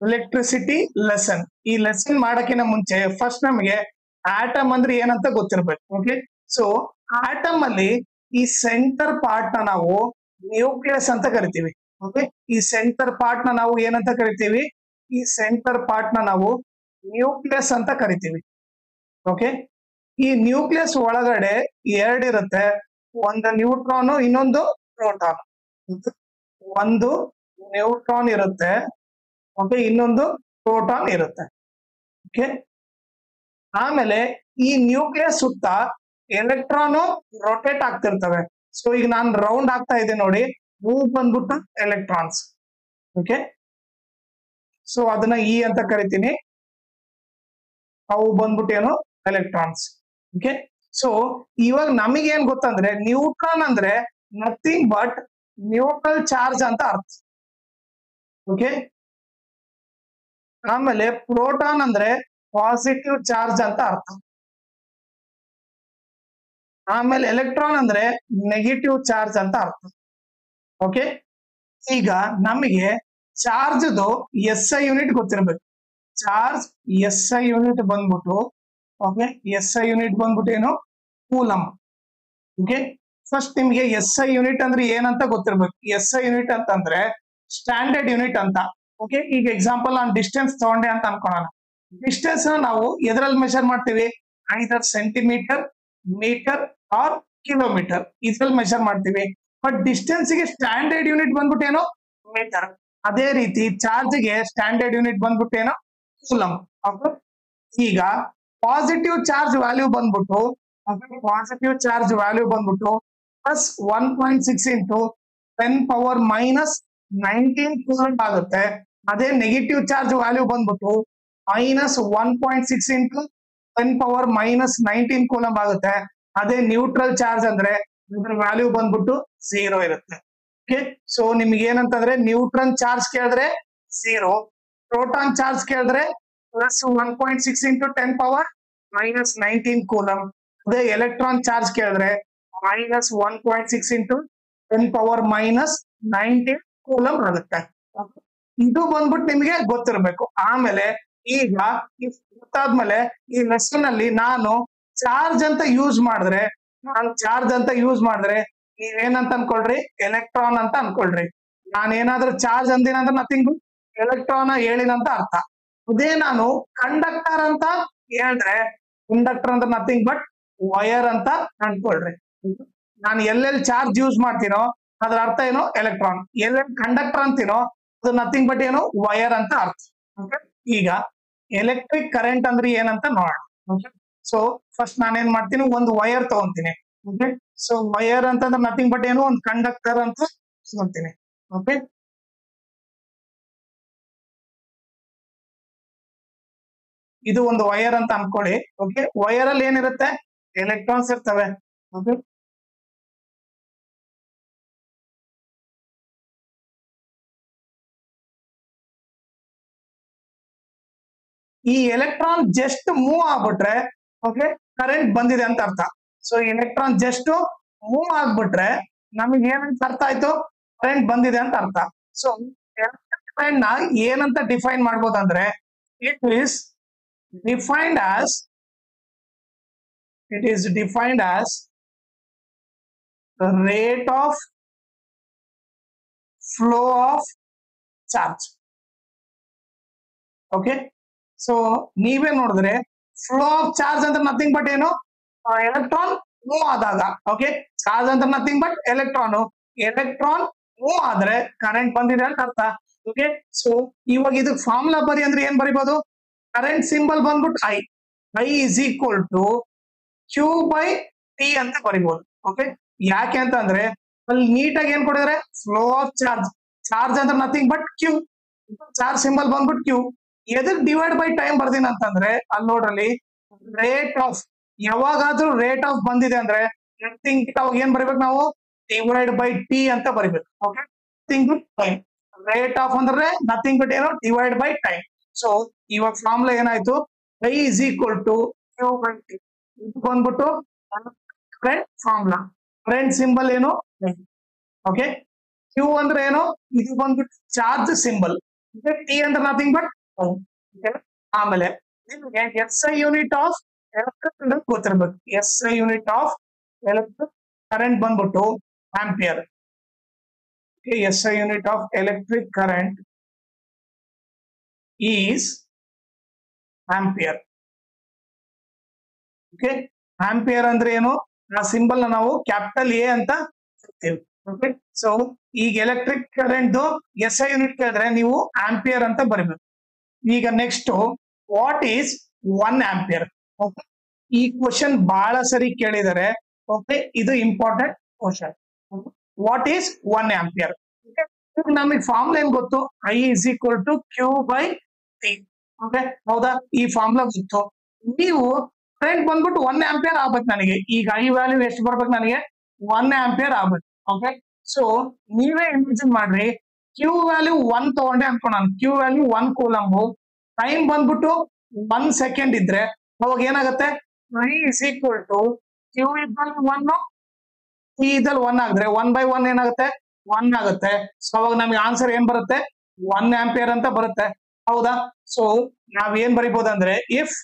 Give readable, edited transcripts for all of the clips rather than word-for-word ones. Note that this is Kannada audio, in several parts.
Electricity lesson. ಈ ಲೆಸನ್ ಮಾಡಕ್ಕಿಂತ ಮುಂಚೆ ಫಸ್ಟ್ ನಮಗೆ ಆಟಮ್ ಅಂದ್ರೆ ಏನಂತ ಗೊತ್ತಿರ್ಬೇಕು. ಓಕೆ, ಸೊ ಆಟಮ್ ಅಲ್ಲಿ ಈ ಸೆಂಟರ್ ಪಾರ್ಟ್ ನ ನಾವು ನ್ಯೂಕ್ಲಿಯಸ್ ಅಂತ ಕರಿತೀವಿ. ಓಕೆ, ಈ ಸೆಂಟರ್ ಪಾರ್ಟ್ ನ ನಾವು ಏನಂತ ಕರಿತೀವಿ? ಈ ಸೆಂಟರ್ ಪಾರ್ಟ್ ನ ನಾವು ನ್ಯೂಕ್ಲಿಯಸ್ ಅಂತ ಕರಿತೀವಿ. ಓಕೆ, ಈ ನ್ಯೂಕ್ಲಿಯಸ್ ಒಳಗಡೆ ಎರಡಿರುತ್ತೆ, ಒಂದು ನ್ಯೂಟ್ರಾನ್, ಇನ್ನೊಂದು ಪ್ರೋಟಾನ್. ಒಂದು ನ್ಯೂಟ್ರಾನ್ ಇರುತ್ತೆ, ಓಕೆ, ಇನ್ನೊಂದು ಪ್ರೋಟಾನ್ ಇರುತ್ತೆ. ಓಕೆ, ಆಮೇಲೆ ಈ ನ್ಯೂಕ್ಲಿಯಸ್ ಸುತ್ತ ಎಲೆಕ್ಟ್ರಾನ್ ರೊಟೇಟ್ ಆಗ್ತಿರ್ತವೆ. ಸೊ ಈಗ ನಾನು ರೌಂಡ್ ಆಗ್ತಾ ಇದೆ ನೋಡಿ, ಮೂವ್ ಬಂದ್ಬಿಟ್ಟು ಎಲೆಕ್ಟ್ರಾನ್ಸ್. ಓಕೆ, ಸೊ ಅದನ್ನ ಇ ಅಂತ ಕರಿತೀನಿ, ಅವು ಬಂದ್ಬಿಟ್ಟು ಏನು ಎಲೆಕ್ಟ್ರಾನ್ಸ್. ಓಕೆ, ಸೊ ಇವಾಗ ನಮಗೆ ಏನ್ ಗೊತ್ತಂದ್ರೆ ನ್ಯೂಟ್ರಾನ್ ಅಂದ್ರೆ ನಥಿಂಗ್ ಬಟ್ ನ್ಯೂಟ್ರಲ್ ಚಾರ್ಜ್ ಅಂತ ಅರ್ಥ. ಓಕೆ, ಆಮೇಲೆ ಪ್ರೋಟಾನ್ ಅಂದ್ರೆ ಪಾಸಿಟಿವ್ ಚಾರ್ಜ್ ಅಂತ ಅರ್ಥ. ಆಮೇಲೆ ಎಲೆಕ್ಟ್ರಾನ್ ಅಂದ್ರೆ ನೆಗೆಟಿವ್ ಚಾರ್ಜ್ ಅಂತ ಅರ್ಥ. ಓಕೆ, ಈಗ ನಮಗೆ ಚಾರ್ಜ್ದು ಎಸ್ ಐ ಯೂನಿಟ್ ಗೊತ್ತಿರ್ಬೇಕು. ಚಾರ್ಜ್ ಎಸ್ ಐ ಯೂನಿಟ್ ಬಂದ್ಬಿಟ್ಟು, ಓಕೆ, ಎಸ್ ಐ ಯೂನಿಟ್ ಬಂದ್ಬಿಟ್ಟು ಏನು? ಕೂಲಂಬ್. ಓಕೆ, ಫಸ್ಟ್ ನಿಮ್ಗೆ ಎಸ್ ಐ ಯೂನಿಟ್ ಅಂದ್ರೆ ಏನಂತ ಗೊತ್ತಿರ್ಬೇಕು. ಎಸ್ ಐ ಯೂನಿಟ್ ಅಂತಂದ್ರೆ ಸ್ಟ್ಯಾಂಡರ್ಡ್ ಯೂನಿಟ್ ಅಂತ. ಓಕೆ, ಈಗ ಎಕ್ಸಾಂಪಲ್ ನಾನು ಡಿಸ್ಟೆನ್ಸ್ ತಗೊಂಡೆ ಅಂತ ಅನ್ಕೊಳ್ಳೋಣ. ಡಿಸ್ಟೆನ್ಸ್ ನಾವು ಎದ್ರಲ್ಲಿ ಮೆಷರ್ ಮಾಡ್ತೀವಿ? ಐದರ್ ಸೆಂಟಿಮೀಟರ್, ಮೀಟರ್ ಆರ್ ಕಿಲೋಮೀಟರ್, ಇದ್ರಲ್ಲಿ ಮೆಷರ್ ಮಾಡ್ತೀವಿ. ಬಟ್ ಡಿಸ್ಟೆನ್ಸ್ ಗೆ ಸ್ಟ್ಯಾಂಡರ್ಡ್ ಯೂನಿಟ್ ಬಂದ್ಬಿಟ್ಟು ಏನು? ಮೀಟರ್. ಅದೇ ರೀತಿ ಚಾರ್ಜ್ ಗೆ ಸ್ಟ್ಯಾಂಡರ್ಡ್ ಯೂನಿಟ್ ಬಂದ್ಬಿಟ್ಟು ಏನು? ಕೂಲಂಬ್. ಓಕೆ, ಈಗ ಪಾಸಿಟಿವ್ ಚಾರ್ಜ್ ವ್ಯಾಲ್ಯೂ ಬಂದ್ಬಿಟ್ಟು, ಪಾಸಿಟಿವ್ ಚಾರ್ಜ್ ವ್ಯಾಲ್ಯೂ ಬಂದ್ಬಿಟ್ಟು ಪ್ಲಸ್ 1.6 ಇಂಟು 10⁻−19 ಕೂಲಂಬ್ ಆಗುತ್ತೆ. ಅದೇ ನೆಗೆಟಿವ್ ಚಾರ್ಜ್ ವ್ಯಾಲ್ಯೂ ಬಂದ್ಬಿಟ್ಟು -1.6 ಇಂಟು 10⁻−19 ಕೂಲಂಬ್ ಆಗುತ್ತೆ. ಅದೇ ನ್ಯೂಟ್ರಲ್ ಚಾರ್ಜ್ ಅಂದ್ರೆ ಇದ್ರ ವ್ಯಾಲ್ಯೂ ಬಂದ್ಬಿಟ್ಟು 0 ಇರುತ್ತೆ. ಓಕೆ, ಸೊ ನಿಮ್ಗೆ ಏನಂತಂದ್ರೆ ನ್ಯೂಟ್ರನ್ ಚಾರ್ಜ್ ಕೇಳಿದ್ರೆ 0, ಪ್ರೋಟಾನ್ ಚಾರ್ಜ್ ಕೇಳಿದ್ರೆ +1.6 ಇಂಟು 10⁻−19 ಕೂಲಂಬ್. ಅದೇ ಎಲೆಕ್ಟ್ರಾನ್ ಚಾರ್ಜ್ ಕೇಳಿದ್ರೆ -1.6 ಇಂಟು 10⁻−19 ಕೂಲಂಬ್ ಆಗುತ್ತೆ. ಇದು ಬಂದ್ಬಿಟ್ಟು ನಿಮ್ಗೆ ಗೊತ್ತಿರ್ಬೇಕು. ಆಮೇಲೆ ಈಗ ಗೊತ್ತಾದ್ಮೇಲೆ ಈ ಲೆಸನ್ ಅಲ್ಲಿ ನಾನು ಚಾರ್ಜ್ ಅಂತ ಯೂಸ್ ಮಾಡಿದ್ರೆ, ನೀವೇನಂತ ಅನ್ಕೊಳ್ರಿ? ಎಲೆಕ್ಟ್ರಾನ್ ಅಂತ ಅನ್ಕೊಳ್ರಿ. ನಾನೇನಾದ್ರೂ ಚಾರ್ಜ್ ಅಂದಿನಂದ್ರೆ ನಥಿಂಗ್ ಎಲೆಕ್ಟ್ರಾನ್ ಹೇಳಿನಂತ ಅರ್ಥ. ಅದೇ ನಾನು ಕಂಡಕ್ಟರ್ ಅಂತ ಹೇಳಿದ್ರೆ, ಕಂಡಕ್ಟರ್ ಅಂತ ನಥಿಂಗ್ ಬಟ್ ವೈರ್ ಅಂತ ಅನ್ಕೊಳ್ರಿ. ನಾನು ಎಲ್ಲೆಲ್ಲಿ ಚಾರ್ಜ್ ಯೂಸ್ ಮಾಡ್ತೀನೋ ಅದ್ರ ಅರ್ಥ ಏನು? ಎಲೆಕ್ಟ್ರಾನ್. ಎಲ್ಲೆಲ್ಲಿ ಕಂಡಕ್ಟರ್ ಅಂತೀನೋ ಅದು ನಥಿಂಗ್ ಬಟ್ ಏನು? ವೈರ್ ಅಂತ ಅರ್ಥ. ಓಕೆ, ಈಗ ಎಲೆಕ್ಟ್ರಿಕ್ ಕರೆಂಟ್ ಅಂದ್ರೆ ಏನಂತ ನೋಡೋಣ. ಓಕೆ, ಸೊ ಫಸ್ಟ್ ನಾನೇನ್ ಮಾಡ್ತೀನಿ? ಒಂದು ವೈರ್ ತಗೊಂತೀನಿ. ಓಕೆ, ಸೊ ವೈರ್ ಅಂತಂದ್ರೆ ನಥಿಂಗ್ ಬಟ್ ಏನು? ಒಂದು ಕಂಡಕ್ಟರ್ ಅಂತ ತಗೊಂತೀನಿ. ಓಕೆ, ಇದು ಒಂದು ವೈರ್ ಅಂತ ಅನ್ಕೊಳ್ಳಿ. ಓಕೆ, ವೈರ್ ಅಲ್ಲಿ ಏನಿರುತ್ತೆ? ಎಲೆಕ್ಟ್ರಾನ್ಸ್ ಇರ್ತವೆ. ಓಕೆ, ಈ ಎಲೆಕ್ಟ್ರಾನ್ ಜಸ್ಟ್ ಮೂವ್ ಆಗ್ಬಿಟ್ರೆ ಓಕೆ ಕರೆಂಟ್ ಬಂದಿದೆ ಅಂತ ಅರ್ಥ. ಸೊ ಎಲೆಕ್ಟ್ರಾನ್ ಜಸ್ಟ್ ಮೂವ್ ಆಗ್ಬಿಟ್ರೆ ನಮಗೆ ಏನಂತ ಅರ್ಥ ಆಯ್ತು? ಕರೆಂಟ್ ಬಂದಿದೆ ಅಂತ ಅರ್ಥ. ಸೊ ಕರೆಂಟ್ ನ ಏನಂತ ಡಿಫೈನ್ ಮಾಡ್ಬೋದಂದ್ರೆ, it is defined as rate of flow of charge. Okay, so ನೀವೇ ನೋಡಿದ್ರೆ ಫ್ಲೋ ಆಫ್ ಚಾರ್ಜ್ ಅಂತ ನಥಿಂಗ್ ಬಟ್ ಏನು? ಎಲೆಕ್ಟ್ರಾನ್ ಮೂವ್ ಆದಾಗ. ಓಕೆ, ಚಾರ್ಜ್ ಅಂತ ನಥಿಂಗ್ ಬಟ್ ಎಲೆಕ್ಟ್ರಾನ್ ಮೂವ್ ಆದ್ರೆ ಕರೆಂಟ್ ಬಂದಿದೆ ಅಂತ ಅರ್ಥ. ಓಕೆ, ಸೊ ಇವಾಗ ಇದು ಫಾರ್ಮುಲಾ ಬರಿ ಅಂದ್ರೆ ಏನ್ ಬರಿಬಹುದು? ಕರೆಂಟ್ ಸಿಂಬಲ್ ಬಂದ್ಬಿಟ್ಟು I is equal to Q/T ಅಂತ ಬರಿಬಹುದು. ಓಕೆ, ಯಾಕೆ ಅಂತಂದ್ರೆ ಅಲ್ಲಿ ನೀಟಾಗಿ ಏನ್ ಕೊಡಿದ್ರೆ ಫ್ಲೋ ಆಫ್ ಚಾರ್ಜ್ ಅಂದ್ರೆ nothing but Q, charge symbol ಬಂದ್ಬಿಟ್ಟು Q. ಎದಕ್ ಡಿವೈಡ್ ಬೈ ಟೈಮ್ ಬರ್ದೀನಿ ಅಂತಂದ್ರೆ ಅಲ್ಲಿ ನೋಡ್ರಲ್ಲಿ ರೇಟ್ ಆಫ್, ಯಾವಾಗಾದ್ರೂ ರೇಟ್ ಆಫ್ ಬಂದಿದೆ ಅಂದ್ರೆ ನಥಿಂಗ್ ಅವಾಗ ಏನ್ ಬರಿಬೇಕು ನಾವು? ಡಿವೈಡ್ ಬೈ T ಅಂತ ಬರಿಬೇಕು. Okay, nothing but time. Rate of ಅಂದ್ರೆ ನಥಿಂಗ್ ಬಟ್ ಏನು? Divide by time. ಸೊ ಇವಾಗ ಫಾರ್ಮುಲಾ ಏನಾಯ್ತು? I is equal to Q/T. ಇದು ಬಂದ್ಬಿಟ್ಟು ಕರೆಂಟ್ ಫಾರ್ಮುಲಾ. ಕರೆಂಟ್ ಸಿಂಬಲ್ ಏನು? ಓಕೆ, Q ಅಂದ್ರೆ ಏನು? ಇದು ಬಂದ್ಬಿಟ್ಟು ಚಾರ್ಜ್ ಸಿಂಬಲ್. ಟಿ ಅಂದ್ರೆ ನಥಿಂಗ್ ಬಟ್ ಆಮೇಲೆ ನಿಮ್ಗೆ S I unit of electric ಗೊತ್ತಿರ್ಬೇಕು. S I unit of electric current ಬಂದ್ಬಿಟ್ಟು ampere. S I unit of electric current is ampere. Okay, ampere ಅಂದ್ರೆ ಏನು? ಆ ಸಿಂಬಲ್ ನಾವು ಕ್ಯಾಪಿಟಲ್ ಎ ಅಂತ ಹೇಳ್ತೀವಿ. ಓಕೆ, ಸೊ ಈಗ electric current S I unit ಕೇಳಿದ್ರೆ ನೀವು ಆಂಪಿಯರ್ ಅಂತ ಬರೀಬೇಕು. ಈಗ next, what is 1 ampere? Okay, ಈ ಕ್ವಶನ್ ಬಹಳ ಸರಿ ಕೇಳಿದರೆ. ಓಕೆ, ಇದು important question. What is 1 ampere? ನಮಗೆ ಫಾರ್ಮುಲಾ ಏನ್ ಗೊತ್ತು? I is equal to Q by T. Okay, ಹೌದಾ? ಈ ಫಾರ್ಮುಲಾ ಗೊತ್ತು. ನೀವು ಕರೆಂಟ್ ಬಂದ್ಬಿಟ್ಟು 1 ಆಂಪಿಯರ್ ಆಗ್ಬೇಕು ನನಗೆ. ಈಗ ಐ ವ್ಯಾಲ್ಯೂ ಎಷ್ಟು ಬರ್ಬೇಕು ನನಗೆ? 1 ಆಂಪಿಯರ್ ಆಗ್ಬೇಕು. ಓಕೆ, ಸೊ ನೀವೇ ಇಮ್ಯಾಜಿನ್ ಮಾಡ್ರಿ, ಕ್ಯೂ ವ್ಯಾಲ್ಯೂ 1 ತಗೊಂಡೆ ಅನ್ಕೋಣ. ಕ್ಯೂ ವ್ಯಾಲ್ಯೂ 1 ಕೂಲಂಬು, ಟೈಮ್ ಬಂದ್ಬಿಟ್ಟು 1 ಸೆಕೆಂಡ್ ಇದ್ರೆ ಅವಾಗ ಏನಾಗುತ್ತೆ? I is equal to Q ಇದ್ದಲ್ಲಿ 1, ಟಿ ಇದ್ದಲ್ಲಿ 1 ಆಗಿದ್ರೆ 1/1 ಏನಾಗುತ್ತೆ? 1 ಆಗುತ್ತೆ. ಸೊ ಅವಾಗ ನಮ್ಗೆ ಆನ್ಸರ್ ಏನ್ ಬರುತ್ತೆ? 1 ಆಂಪಿಯರ್ ಅಂತ ಬರುತ್ತೆ. ಹೌದಾ? ಸೊ ನಾವ್ ಏನ್ ಬರಿಬಹುದಂದ್ರೆ, if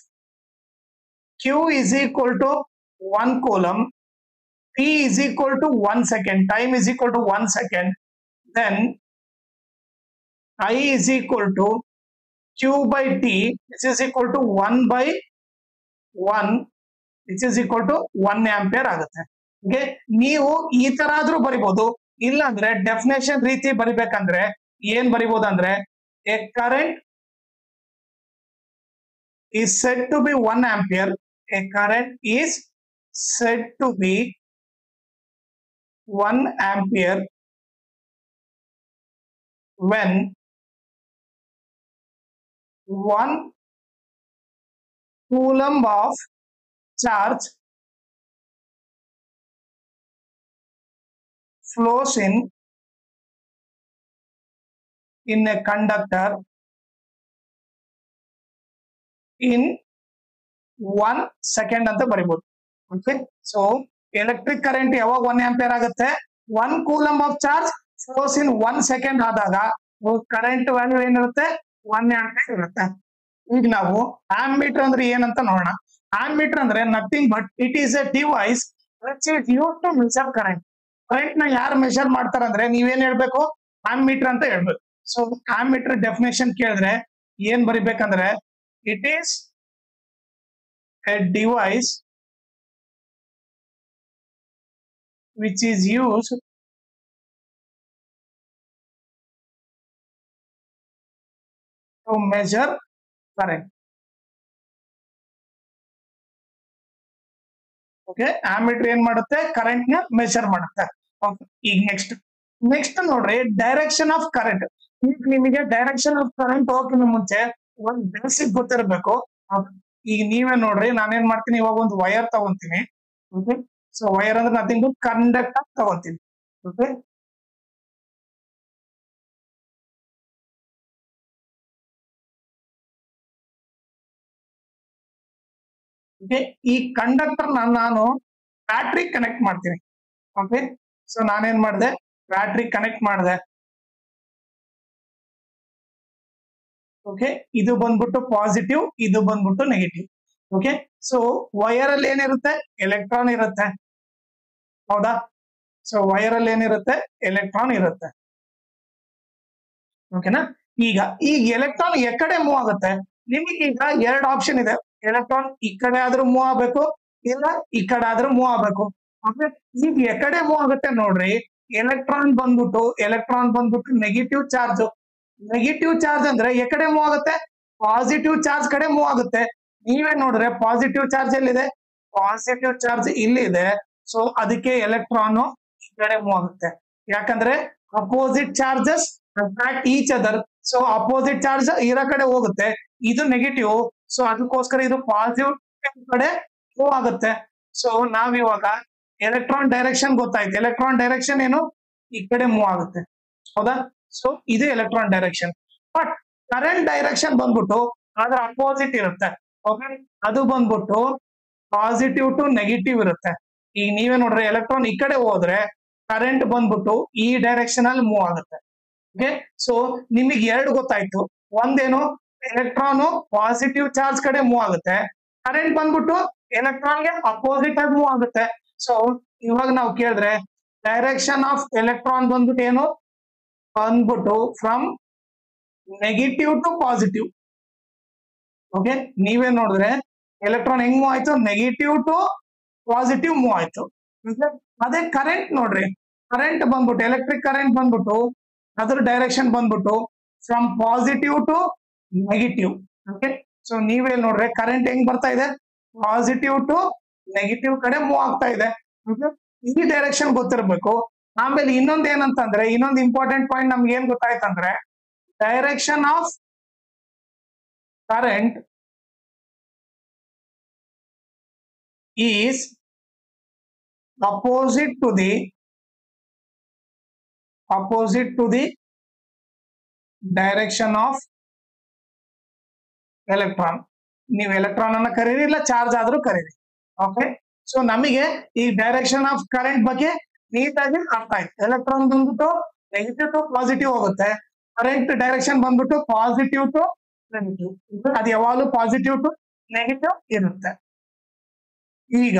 Q is equal to 1 coulomb, T is equal to 1 second, time is equal to 1 second, then I is equal to Q by T, which is equal to 1/1, which is equal to 1 ampere ಆಗುತ್ತೆ. ಓಕೆ, ನೀವು ಈ ತರ ಆದ್ರೂ ಬರಿಬಹುದು. ಇಲ್ಲ ಅಂದ್ರೆ ಡೆಫಿನೇಷನ್ ರೀತಿ ಬರಿಬೇಕಂದ್ರೆ ಏನ್ ಬರಿಬಹುದು ಅಂದ್ರೆ, A current is said to be 1 ampere. A current is said to be 1 ampere when 1 coulomb of charge flows in a conductor in 1 second ಅಂತ ಬರಿಬಹುದು. ಓಕೆ, ಸೊ ಎಲೆಕ್ಟ್ರಿಕ್ ಕರೆಂಟ್ ಯಾವಾಗ 1 ಆಂಪಿಯರ್ ಆಗುತ್ತೆ? 1 coulomb of charge flows in 1 second ಆದಾಗ ಕರೆಂಟ್ ವ್ಯಾಲ್ಯೂ ಏನಿರುತ್ತೆ? 1 ಆಂಪಿಯರ್ ಇರುತ್ತೆ. ಈಗ ನಾವು ಆಮ್ಮೀಟರ್ ಅಂದ್ರೆ ಏನಂತ ನೋಡೋಣ. ಆಮ್ಮೀಟರ್ ಅಂದ್ರೆ nothing but it is a device which is used to measure current. Current ನ ಯಾರು ಮೆಜರ್ ಮಾಡ್ತಾರೆ ಅಂದ್ರೆ ನೀವೇನ್ ಹೇಳ್ಬೇಕು? ಆಮ್ಮೀಟರ್ ಅಂತ ಹೇಳ್ಬೇಕು. ಸೊ ಆಮ್ಮೀಟರ್ ಡೆಫಿನೇಷನ್ ಕೇಳಿದ್ರೆ ಏನ್ ಬರಿಬೇಕಂದ್ರೆ, it is a device which is used to measure current. Okay, ammeter ಏನ್ ಮಾಡುತ್ತೆ? ಕರೆಂಟ್ ನ ಮೆಜರ್ ಮಾಡುತ್ತೆ. ಈಗ ನೆಕ್ಸ್ಟ್ ನೋಡ್ರಿ, ಡೈರೆಕ್ಷನ್ ಆಫ್ ಕರೆಂಟ್. ಈಗ ನಿಮಗೆ ಡೈರೆಕ್ಷನ್ ಆಫ್ ಕರೆಂಟ್ ಹೋಗಕ್ಕಿಂತ ಮುಂಚೆ ಒಂದ್ ಬೇಸಿಕ್ ಗೊತ್ತಿರಬೇಕು. ಈಗ ನೀವೇ ನೋಡ್ರಿ, ನಾನೇನ್ ಮಾಡ್ತೀನಿ, ಇವಾಗ ಒಂದು ವೈರ್ ತಗೊಂತೀನಿ. ಓಕೆ, ಸೊ ವೈರ್ ಅಂದ್ರೆ ನಥಿಂಗ್ ಬಟ್ ಕಂಡಕ್ಟರ್ ತಗೊಂತೀನಿ. ಓಕೆ, ಈ ಕಂಡಕ್ಟರ್ ನಾನು ಬ್ಯಾಟ್ರಿ ಕನೆಕ್ಟ್ ಮಾಡ್ತೀನಿ. ಓಕೆ, ಸೊ ನಾನೇನ್ ಮಾಡಿದೆ? ಬ್ಯಾಟ್ರಿ ಕನೆಕ್ಟ್ ಮಾಡಿದೆ. ಓಕೆ, ಇದು ಬಂದ್ಬಿಟ್ಟು ಪಾಸಿಟಿವ್, ಇದು ಬಂದ್ಬಿಟ್ಟು ನೆಗೆಟಿವ್. ಓಕೆ, ಸೊ ವೈರ್ ಅಲ್ಲಿ ಏನಿರುತ್ತೆ? ಎಲೆಕ್ಟ್ರಾನ್ ಇರುತ್ತೆ. ಹೌದಾ? ಸೊ ವೈರ್ ಅಲ್ಲಿ ಏನಿರುತ್ತೆ? ಎಲೆಕ್ಟ್ರಾನ್ ಇರುತ್ತೆ. ಓಕೆನಾ? ಈಗ ಎಲೆಕ್ಟ್ರಾನ್ ಎಕಡೆ ಮೂವ್ ಆಗುತ್ತೆ? ನಿಮಗೆ ಈಗ 2 ಆಪ್ಷನ್ ಇದೆ. ಎಲೆಕ್ಟ್ರಾನ್ ಈ ಕಡೆ ಆದ್ರೂ ಮೂವ್ ಆಗ್ಬೇಕು, ಇಲ್ಲ ಈ ಕಡೆ ಆದ್ರೂ ಮೂವ್ ಆಗ್ಬೇಕು. ಈಗ ಎಕಡೆ ಮೂವ್ ಆಗುತ್ತೆ ನೋಡ್ರಿ, ಎಲೆಕ್ಟ್ರಾನ್ ಬಂದ್ಬಿಟ್ಟು ನೆಗೆಟಿವ್ ಚಾರ್ಜ್. ನೆಗೆಟಿವ್ ಚಾರ್ಜ್ ಅಂದ್ರೆ ಎಕಡೆ ಮೂವ್ ಆಗುತ್ತೆ? ಪಾಸಿಟಿವ್ ಚಾರ್ಜ್ ಕಡೆ ಮೂವ್ ಆಗುತ್ತೆ. ನೀವೇ ನೋಡ್ರೆ ಪಾಸಿಟಿವ್ ಚಾರ್ಜ್ ಎಲ್ಲಿದೆ? ಪಾಸಿಟಿವ್ ಚಾರ್ಜ್ ಇಲ್ಲಿದೆ. ಸೊ ಅದಕ್ಕೆ ಎಲೆಕ್ಟ್ರಾನ್ ಈ ಕಡೆ ಮೂವ್ ಆಗುತ್ತೆ. ಯಾಕಂದ್ರೆ opposite charges attract each other. So opposite charge ಇರೋ ಕಡೆ ಹೋಗುತ್ತೆ, ಇದು ನೆಗೆಟಿವ್. ಸೊ ಅದಕ್ಕೋಸ್ಕರ ಇದು ಪಾಸಿಟಿವ್ ಕಡೆ ಮೂವ್ ಆಗುತ್ತೆ. ಸೊ ನಾವಿವಾಗ ಎಲೆಕ್ಟ್ರಾನ್ ಡೈರೆಕ್ಷನ್ ಗೊತ್ತಾಯ್ತು. ಎಲೆಕ್ಟ್ರಾನ್ ಡೈರೆಕ್ಷನ್ ಏನು? ಈ ಕಡೆ ಮೂವ್ ಆಗುತ್ತೆ. ಹೌದಾ? ಸೊ ಇದು electron direction. But current direction ಬಂದ್ಬಿಟ್ಟು ಅದ್ರ ಅಪೋಸಿಟ್ ಇರುತ್ತೆ. ಓಕೆ, ಅದು ಬಂದ್ಬಿಟ್ಟು ಪಾಸಿಟಿವ್ ಟು ನೆಗೆಟಿವ್ ಇರುತ್ತೆ. ಈಗ ನೀವೇ ನೋಡ್ರಿ, ಎಲೆಕ್ಟ್ರಾನ್ ಈ ಕಡೆ ಹೋದ್ರೆ ಕರೆಂಟ್ ಬಂದ್ಬಿಟ್ಟು ಈ ಡೈರೆಕ್ಷನ್ ಅಲ್ಲಿ ಮೂವ್ ಆಗುತ್ತೆ. ಓಕೆ, ಸೊ ನಿಮಗೆ ಎರಡು ಗೊತ್ತಾಯ್ತು. ಒಂದೇನು ಎಲೆಕ್ಟ್ರಾನ್ ಪಾಸಿಟಿವ್ ಚಾರ್ಜ್ ಕಡೆ ಮೂವ್ ಆಗುತ್ತೆ, ಕರೆಂಟ್ ಬಂದ್ಬಿಟ್ಟು ಎಲೆಕ್ಟ್ರಾನ್ಗೆ ಅಪೋಸಿಟ್ ಆಗಿ ಮೂವ್ ಆಗುತ್ತೆ. ಸೊ ಇವಾಗ ನಾವು ಕೇಳಿದ್ರೆ ಡೈರೆಕ್ಷನ್ ಆಫ್ ಎಲೆಕ್ಟ್ರಾನ್ ಬಂದ್ಬಿಟ್ಟು ಏನು ಬಂದ್ಬಿಟ್ಟು from negative to positive. Okay, ನೀವೇ ನೋಡಿದ್ರೆ ಎಲೆಕ್ಟ್ರಾನ್ ಹೆಂಗ್ ಮೂವ್ ಆಯ್ತು, ನೆಗೆಟಿವ್ ಟು ಪಾಸಿಟಿವ್ ಮೂವ್ ಆಯ್ತು. ಅದೇ ಕರೆಂಟ್ ನೋಡ್ರಿ, ಕರೆಂಟ್ ಬಂದ್ಬಿಟ್ಟು ಎಲೆಕ್ಟ್ರಿಕ್ ಕರೆಂಟ್ ಬಂದ್ಬಿಟ್ಟು ಅದ್ರ ಡೈರೆಕ್ಷನ್ ಬಂದ್ಬಿಟ್ಟು from positive to negative. Okay, so ನೀವೇ ನೋಡ್ರಿ ಕರೆಂಟ್ ಹೆಂಗ್ ಬರ್ತಾ ಇದೆ, ಪಾಸಿಟಿವ್ ಟು ನೆಗೆಟಿವ್ ಕಡೆ ಮೂವ್ ಆಗ್ತಾ ಇದೆ. ಈ ಡೈರೆಕ್ಷನ್ ಗೊತ್ತಿರ್ಬೇಕು. ಆಮೇಲೆ ಇನ್ನೊಂದ್ ಏನಂತಂದ್ರೆ, ಇನ್ನೊಂದು ಇಂಪಾರ್ಟೆಂಟ್ ಪಾಯಿಂಟ್ ನಮ್ಗೆ ಏನ್ ಗೊತ್ತಾಯ್ತಂದ್ರೆ, direction of current is opposite to the direction of electron. ನೀವು ಎಲೆಕ್ಟ್ರಾನ್ ಅನ್ನ ಕರೀರಿ, ಇಲ್ಲ ಚಾರ್ಜ್ ಆದ್ರೂ ಕರೀರಿ. ಓಕೆ, ಸೊ ನಮಗೆ ಈ ಡೈರೆಕ್ಷನ್ ಆಫ್ ಕರೆಂಟ್ ಬಗ್ಗೆ ನೀಟಾಗಿ ಅರ್ಥ ಆಯ್ತು. ಎಲೆಕ್ಟ್ರಾನ್ ಬಂದ್ಬಿಟ್ಟು ನೆಗೆಟಿವ್ ಟು ಪಾಸಿಟಿವ್ ಹೋಗುತ್ತೆ, ಕರೆಂಟ್ ಡೈರೆಕ್ಷನ್ ಬಂದ್ಬಿಟ್ಟು ಪಾಸಿಟಿವ್ ಟು ನೆಗೆಟಿವ್. ಅದು ಯಾವಾಗಲೂ ಪಾಸಿಟಿವ್ ಟು ನೆಗೆಟಿವ್ ಇರುತ್ತೆ. ಈಗ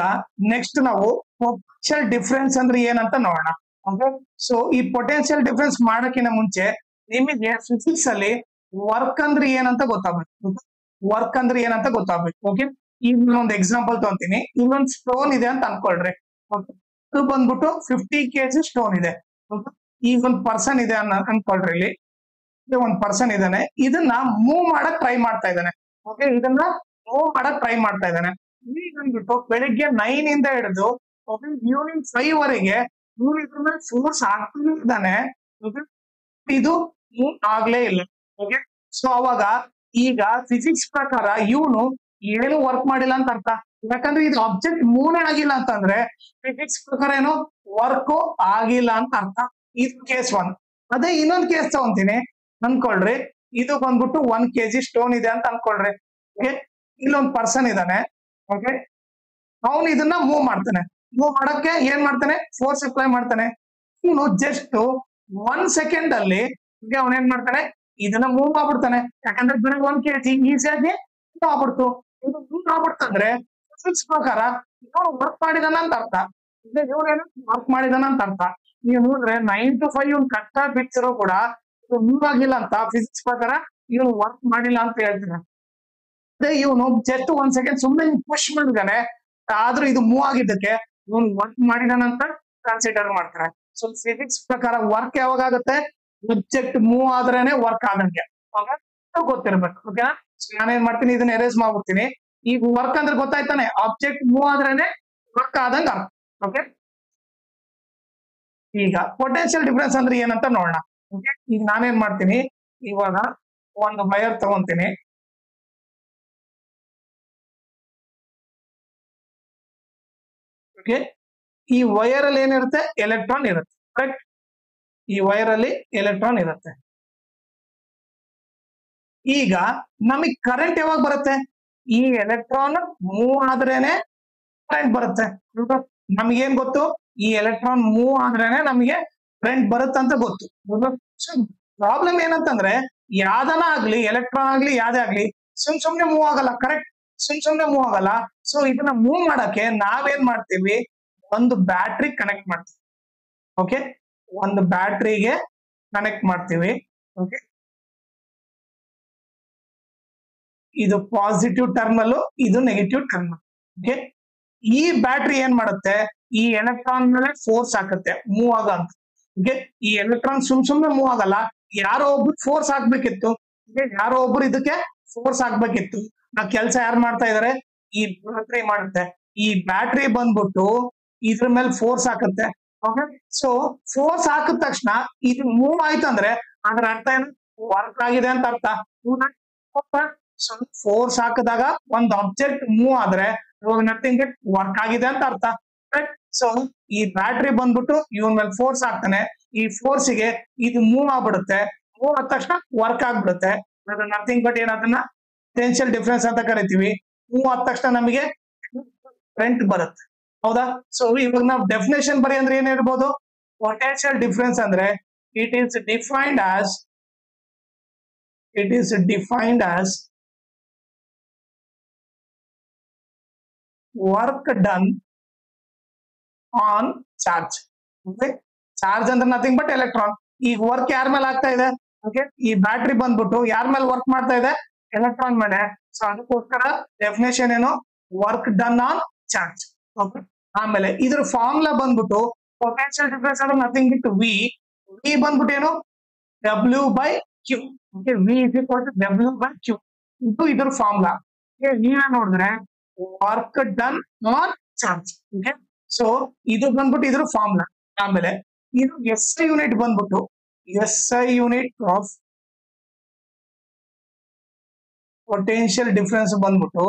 ನೆಕ್ಸ್ಟ್ ನಾವು ಪೊಟೆನ್ಶಿಯಲ್ ಡಿಫರೆನ್ಸ್ ಅಂದ್ರೆ ಏನಂತ ನೋಡೋಣ. ಓಕೆ, ಸೊ ಈ ಪೊಟೆನ್ಶಿಯಲ್ ಡಿಫರೆನ್ಸ್ ಮಾಡೋಕ್ಕಿಂತ ಮುಂಚೆ ನಿಮಗೆ ಫಿಸಿಕ್ಸ್ ಅಲ್ಲಿ ವರ್ಕ್ ಅಂದ್ರೆ ಏನಂತ ಗೊತ್ತಾಗ್ಬೇಕು. ವರ್ಕ್ ಅಂದ್ರೆ ಏನಂತ ಗೊತ್ತಾಗ್ಬೇಕು. ಓಕೆ, ಈಗ ಒಂದು ಎಕ್ಸಾಂಪಲ್ ತಗೊಂತೀನಿ. ಇಲ್ಲೊಂದು ಸ್ಟೋನ್ ಇದೆ ಅಂತ ಅನ್ಕೊಳ್ರಿ. ಓಕೆ, ಇದು ಬಂದ್ಬಿಟ್ಟು 50 kg ಸ್ಟೋನ್ ಇದೆ. ಈಗ ಒಂದು ಪರ್ಸನ್ ಇದೆ ಅನ್ಕೊಳ್ರಿ. ಇಲ್ಲಿ ಒಂದು ಪರ್ಸನ್ ಇದ್ದಾನೆ, ಇದನ್ನ ಮೂವ್ ಮಾಡಕ್ ಟ್ರೈ ಮಾಡ್ತಾ ಇದ್ದಾನೆ. ಓಕೆ, ಇದನ್ನ ಮೂವ್ ಮಾಡಕ್ ಟ್ರೈ ಮಾಡ್ತಾ ಇದ್ದಾನೆ. ಈಗ ಬಂದ್ಬಿಟ್ಟು ಬೆಳಿಗ್ಗೆ 9 ಇಂದ ಹಿಡಿದು ಈವ್ನಿಂಗ್ 5 ವರೆಗೆ ಇವನು ಇದ್ರ ಮೇಲೆ ಫೋರ್ಸ್ ಆಗ್ತಾನೆ ಇದ್ದಾನೆ. ಇದು ಆಗ್ಲೇ ಇಲ್ಲ. ಓಕೆ, ಸೊ ಅವಾಗ ಈಗ ಫಿಸಿಕ್ಸ್ ಪ್ರಕಾರ ಇವನು ಏನು ವರ್ಕ್ ಮಾಡಿಲ್ಲ ಅಂತ ಅರ್ಥ. ಯಾಕಂದ್ರೆ ಇದು ಆಬ್ಜೆಕ್ಟ್ ಮೂವ್ ಆಗಿಲ್ಲ ಅಂತಂದ್ರೆ ಫಿಸಿಕ್ಸ್ ಪ್ರಕಾರ ಏನು ವರ್ಕ್ ಆಗಿಲ್ಲ ಅಂತ ಅರ್ಥ. ಇದು ಕೇಸ್ 1. ಅದೇ ಇನ್ನೊಂದು ಕೇಸ್ ತಗೊಂತೀನಿ ಅನ್ಕೊಳ್ರಿ. ಇದು ಬಂದ್ಬಿಟ್ಟು 1 kg ಸ್ಟೋನ್ ಇದೆ ಅಂತ ಅನ್ಕೊಳ್ರಿ. ಓಕೆ, ಇಲ್ಲೊಂದು ಪರ್ಸನ್ ಇದ್ದಾನೆ. ಓಕೆ, ಅವನು ಇದನ್ನ ಮೂವ್ ಮಾಡ್ತಾನೆ. ಮೂವ್ ಮಾಡಕ್ಕೆ ಏನ್ ಮಾಡ್ತಾನೆ, ಫೋರ್ಸ್ ಅಪ್ಲೈ ಮಾಡ್ತಾನೆ. ಇವನು ಜಸ್ಟ್ 1 ಸೆಕೆಂಡ್ ಅಲ್ಲಿ ಅವನೇನ್ ಮಾಡ್ತಾನೆ, ಇದನ್ನ ಮೂವ್ ಮಾಡ್ಬಿಡ್ತಾನೆ. ಯಾಕಂದ್ರೆ ಬರೀ 1 kg ಈಸಿಯಾಗಿ ಆಗ್ಬಿಡ್ತು. ಇದು ಮೂವ್ ಆಗ್ಬಿಡ್ತಂದ್ರೆ ಫಿಸಿಕ್ಸ್ ಪ್ರಕಾರ ಇವನು ವರ್ಕ್ ಮಾಡಿದಾನ ಅಂತ ಅರ್ಥ. ಇವನೇನು ವರ್ಕ್ ಮಾಡಿದಾನ ಅಂತ ಅರ್ಥ. ನೀವು ನೋಡ್ರೆ 9 to 5 ಇವ್ನು ಕಷ್ಟ ಬಿಟ್ಟಿರೋ ಕೂಡ ಇದು ಮೂವ್ ಆಗಿಲ್ಲ ಅಂತ ಫಿಸಿಕ್ಸ್ ಪ್ರಕಾರ ಇವನು ವರ್ಕ್ ಮಾಡಿಲ್ಲ ಅಂತ ಹೇಳ್ತಾನೆ. ಇವನು ಜಸ್ಟ್ 1 ಸೆಕೆಂಡ್ ಸುಮ್ಮನೆ ಪುಷ್ ಮಾಡಿದಾನೆ, ಆದ್ರೂ ಇದು ಮೂವ್ ಆಗಿದ್ದಕ್ಕೆ ಇವನು ವರ್ಕ್ ಮಾಡಿದಾನಂತ ಕನ್ಸಿಡರ್ ಮಾಡ್ತಾರೆ. ಸೊ ಫಿಸಿಕ್ಸ್ ಪ್ರಕಾರ ವರ್ಕ್ ಯಾವಾಗ ಆಗುತ್ತೆ, ಆಬ್ಜೆಕ್ಟ್ ಮೂವ್ ಆದ್ರೇನೆ ವರ್ಕ್ ಆದಂಗೆ. ಗೊತ್ತಿರ್ಬೇಕು. ಓಕೆನಾ, ನಾನೇನ್ ಮಾಡ್ತೀನಿ, ಇದನ್ನ ಎರೇಸ್ ಮಾಡ್ಬಿಡ್ತೀನಿ. ಈಗ ವರ್ಕ್ ಅಂದ್ರೆ ಗೊತ್ತಾಯ್ತಾನೆ, ಆಬ್ಜೆಕ್ಟ್ ಮೂವ್ ಆದ್ರೇನೆ ವರ್ಕ್ ಆದಂಗ ಅರ್ಥ. ಓಕೆ, ಈಗ ಪೊಟೆನ್ಶಿಯಲ್ ಡಿಫರೆನ್ಸ್ ಅಂದ್ರೆ ಏನಂತ ನೋಡೋಣ. ಓಕೆ, ಈಗ ನಾನೇನ್ ಮಾಡ್ತೀನಿ, ಇವಾಗ ಒಂದು ವೈರ್ ತಗೊಂತೀನಿ. ಓಕೆ, ಈ ವೈರ್ ಅಲ್ಲಿ ಏನಿರುತ್ತೆ, ಎಲೆಕ್ಟ್ರಾನ್ ಇರುತ್ತೆ. ಕರೆಕ್ಟ್, ಈ ವೈರ್ ಅಲ್ಲಿ ಎಲೆಕ್ಟ್ರಾನ್ ಇರುತ್ತೆ. ಈಗ ನಮಗೆ ಕರೆಂಟ್ ಯಾವಾಗ ಬರುತ್ತೆ, ಈ ಎಲೆಕ್ಟ್ರಾನ್ ಮೂವ್ ಆದ್ರೇನೆ ಕರೆಂಟ್ ಬರುತ್ತೆ. ನಮಗೇನ್ ಗೊತ್ತು, ಈ ಎಲೆಕ್ಟ್ರಾನ್ ಮೂವ್ ಆದ್ರೇನೆ ನಮಗೆ ಕರೆಂಟ್ ಬರುತ್ತೆ ಅಂತ ಗೊತ್ತು. ಪ್ರಾಬ್ಲಮ್ ಏನಂತಂದ್ರೆ, ಯಾವ್ದನ ಆಗ್ಲಿ, ಎಲೆಕ್ಟ್ರಾನ್ ಆಗ್ಲಿ ಯಾವ್ದೇ ಆಗ್ಲಿ ಸುಮ್ನೆ ಮೂವ್ ಆಗಲ್ಲ. ಕರೆಕ್ಟ್, ಸುಮ್ನೆ ಮೂವ್ ಆಗಲ್ಲ. ಸೊ ಇದನ್ನ ಮೂವ್ ಮಾಡಕ್ಕೆ ನಾವೇನ್ ಮಾಡ್ತೀವಿ, ಒಂದು ಬ್ಯಾಟ್ರಿ ಕನೆಕ್ಟ್ ಮಾಡ್ತೀವಿ. ಓಕೆ, ಒಂದು ಬ್ಯಾಟ್ರಿಗೆ ಕನೆಕ್ಟ್ ಮಾಡ್ತೀವಿ. ಓಕೆ, ಇದು ಪಾಸಿಟಿವ್ ಟರ್ಮಿನಲ್, ಇದು ನೆಗೆಟಿವ್ ಟರ್ಮಿನಲ್. ಓಕೆ, ಈ ಬ್ಯಾಟ್ರಿ ಏನ್ ಮಾಡುತ್ತೆ, ಈ ಎಲೆಕ್ಟ್ರಾನ್ ಮೇಲೆ ಫೋರ್ಸ್ ಹಾಕುತ್ತೆ ಮೂವ್ ಆಗ ಅಂತ. ಓಕೆ, ಈ ಎಲೆಕ್ಟ್ರಾನ್ ಸುಮ್ನೆ ಮೂವ್ ಆಗಲ್ಲ, ಯಾರೋ ಒಬ್ರು ಫೋರ್ಸ್ ಹಾಕ್ಬೇಕಿತ್ತು. ಯಾರೋ ಒಬ್ರು ಇದಕ್ಕೆ ಫೋರ್ಸ್ ಹಾಕ್ಬೇಕಿತ್ತು. ಆ ಕೆಲಸ ಯಾರು ಮಾಡ್ತಾ ಇದಾರೆ, ಈ ಬ್ಯಾಟ್ರಿ ಮಾಡುತ್ತೆ. ಈ ಬ್ಯಾಟ್ರಿ ಬಂದ್ಬಿಟ್ಟು ಇದ್ರ ಮೇಲೆ ಫೋರ್ಸ್ ಹಾಕುತ್ತೆ. ಓಕೆ, ಸೊ ಫೋರ್ಸ್ ಹಾಕಿದ ತಕ್ಷಣ ಇದು ಮೂವ್ ಆಯ್ತು ಅಂದ್ರೆ ಅದ್ರ ಅರ್ಥ ಏನು, ವರ್ಕ್ ಆಗಿದೆ ಅಂತ ಅರ್ಥ. ಸೊ ಫೋರ್ಸ್ ಹಾಕಿದಾಗ ಒಂದು ಆಬ್ಜೆಕ್ಟ್ ಮೂವ್ ಆದ್ರೆ ನಥಿಂಗ್ ವರ್ಕ್ ಆಗಿದೆ ಅಂತ ಅರ್ಥ. ಸೊ ಈ ಬ್ಯಾಟ್ರಿ ಬಂದ್ಬಿಟ್ಟು ಇವನ್ ಮೇಲೆ ಫೋರ್ಸ್ ಹಾಕ್ತಾನೆ. ಈ ಫೋರ್ಸ್ಗೆ ಇದು ಮೂವ್ ಆಗ್ಬಿಡುತ್ತೆ. ಮೂವ್ ಆದ ತಕ್ಷಣ ವರ್ಕ್ ಆಗ್ಬಿಡುತ್ತೆ. ನಥಿಂಗ್ ಬಟ್ ಏನ್, ಅದನ್ನ ಪೊಟೆನ್ಶಿಯಲ್ ಡಿಫರೆನ್ಸ್ ಅಂತ ಕರಿತೀವಿ. ಮೂವ್ ಆದ ತಕ್ಷಣ ನಮಗೆ ಕರೆಂಟ್ ಬರುತ್ತೆ. ಹೌದಾ? ಸೊ ಇವಾಗ ನಾವು ಡೆಫಿನೇಷನ್ ಬರೀ ಅಂದ್ರೆ ಏನ್ ಹೇಳ್ಬೋದು, ಪೊಟೆನ್ಶಿಯಲ್ ಡಿಫರೆನ್ಸ್ ಅಂದ್ರೆ it is defined as work done on charge. Okay, charge ಅಂದ್ರೆ ನಥಿಂಗ್ ಬಟ್ ಎಲೆಕ್ಟ್ರಾನ್. ಈಗ ವರ್ಕ್ ಯಾರ ಮೇಲೆ ಆಗ್ತಾ ಇದೆ? ಓಕೆ, ಈ ಬ್ಯಾಟ್ರಿ ಬಂದ್ಬಿಟ್ಟು ಯಾರ ಮೇಲೆ ವರ್ಕ್ ಮಾಡ್ತಾ ಇದೆ? ಎಲೆಕ್ಟ್ರಾನ್ ಮೇಲೆ. ಸೊ ಅದಕ್ಕೋಸ್ಕರ ಡೆಫಿನೇಷನ್ ಏನು? Work done on charge. Okay, ಆಮೇಲೆ ಇದ್ರ ಫಾರ್ಮುಲಾ ಬಂದ್ಬಿಟ್ಟು ಪೊಟೆನ್ಶಿಯಲ್ ಡಿಫರೆನ್ಸ್ ಅಂದ್ರೆ ನಥಿಂಗ್ ಬಿಟ್ ವಿ. ವಿ ಬಂದ್ಬಿಟ್ಟು ಏನು? W by Q. Okay, V is equal to W by Q. ಇದು ಇದ್ರ ಫಾರ್ಮುಲಾ. ನೀವೇ ನೋಡಿದ್ರೆ work done on charge. Okay, so ಇದು ಬಂದ್ಬಿಟ್ಟು ಇದ್ರ ಫಾರ್ಮುಲಾ. ಆಮೇಲೆ ಇದು SI ಯೂನಿಟ್ ಬಂದ್ಬಿಟ್ಟು SI unit of potential difference ಬಂದ್ಬಿಟ್ಟು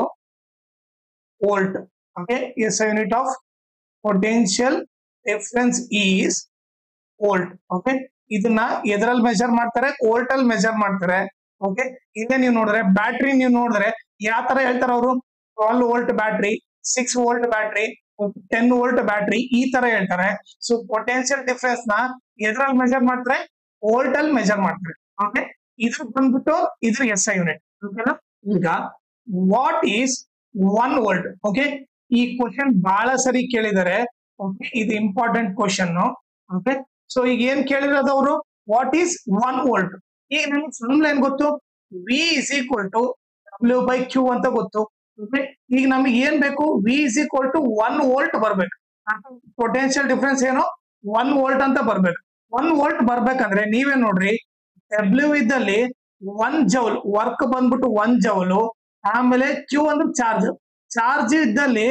volt. Okay, SI unit of potential difference is volt. Okay, ಇದನ್ನ ಎದ್ರಲ್ಲಿ ಮೆಜರ್ ಮಾಡ್ತಾರೆ? ವೋಲ್ಟ್ ಅಲ್ಲಿ ಮೆಜರ್ ಮಾಡ್ತಾರೆ. ಓಕೆ, ಇದೇ ನೀವು ನೋಡಿದ್ರೆ ಬ್ಯಾಟ್ರಿ ನೀವು ನೋಡಿದ್ರೆ ಯಾವ ತರ ಹೇಳ್ತಾರೆ ಅವರು? 12 volt battery, 6 volt battery, 10 volt battery, ಈ ತರ ಹೇಳ್ತಾರೆ. ಸೊ ಪೊಟೆನ್ಶಿಯಲ್ ಡಿಫರೆನ್ಸ್ ನ ಎದ್ರಲ್ಲಿ ಮೆಜರ್ ಮಾಡ್ತಾರೆ? ವೋಲ್ಟ್ ಅಲ್ಲಿ ಮೆಜರ್ ಮಾಡ್ತಾರೆ. ಓಕೆ, ಇದ್ರ ಬಂದ್ಬಿಟ್ಟು ಇದ್ರ SI ಯೂನಿಟ್. ಓಕೆನಾ? ಈಗ ವಾಟ್ ಈಸ್ 1 ವೋಲ್ಟ್? ಓಕೆ, ಈ ಕ್ವಶನ್ ಬಹಳ ಸರಿ ಕೇಳಿದ್ದಾರೆ. ಓಕೆ, ಇದು ಇಂಪಾರ್ಟೆಂಟ್ ಕ್ವಶನ್. ಓಕೆ, ಸೊ ಈಗ ಏನ್ ಕೇಳಿರೋದು ಅವರು? What is 1 volt? ಈಗ ನಮ್ಗೆ ಫಾರ್ಮುಲಾ ಏನ್ ಗೊತ್ತು? V is equal to W by Q ಅಂತ ಗೊತ್ತು. ಓಕೆ, ಈಗ ನಮಗೆ ಏನ್ ಬೇಕು? V is equal to 1 volt ಬರ್ಬೇಕು. ಪೊಟೆನ್ಶಿಯಲ್ ಡಿಫರೆನ್ಸ್ ಏನು? 1 ವೋಲ್ಟ್ ಅಂತ ಬರ್ಬೇಕು. 1 ವೋಲ್ಟ್ ಬರ್ಬೇಕಂದ್ರೆ ನೀವೇ ನೋಡ್ರಿ, W ಇದ್ದಲ್ಲಿ 1 ಜೌಲ್ ವರ್ಕ್ ಬಂದ್ಬಿಟ್ಟು 1 ಜೌಲು. ಆಮೇಲೆ Q ಅಂದ್ರೆ ಚಾರ್ಜ್. ಚಾರ್ಜ್ ಇದ್ದಲ್ಲಿ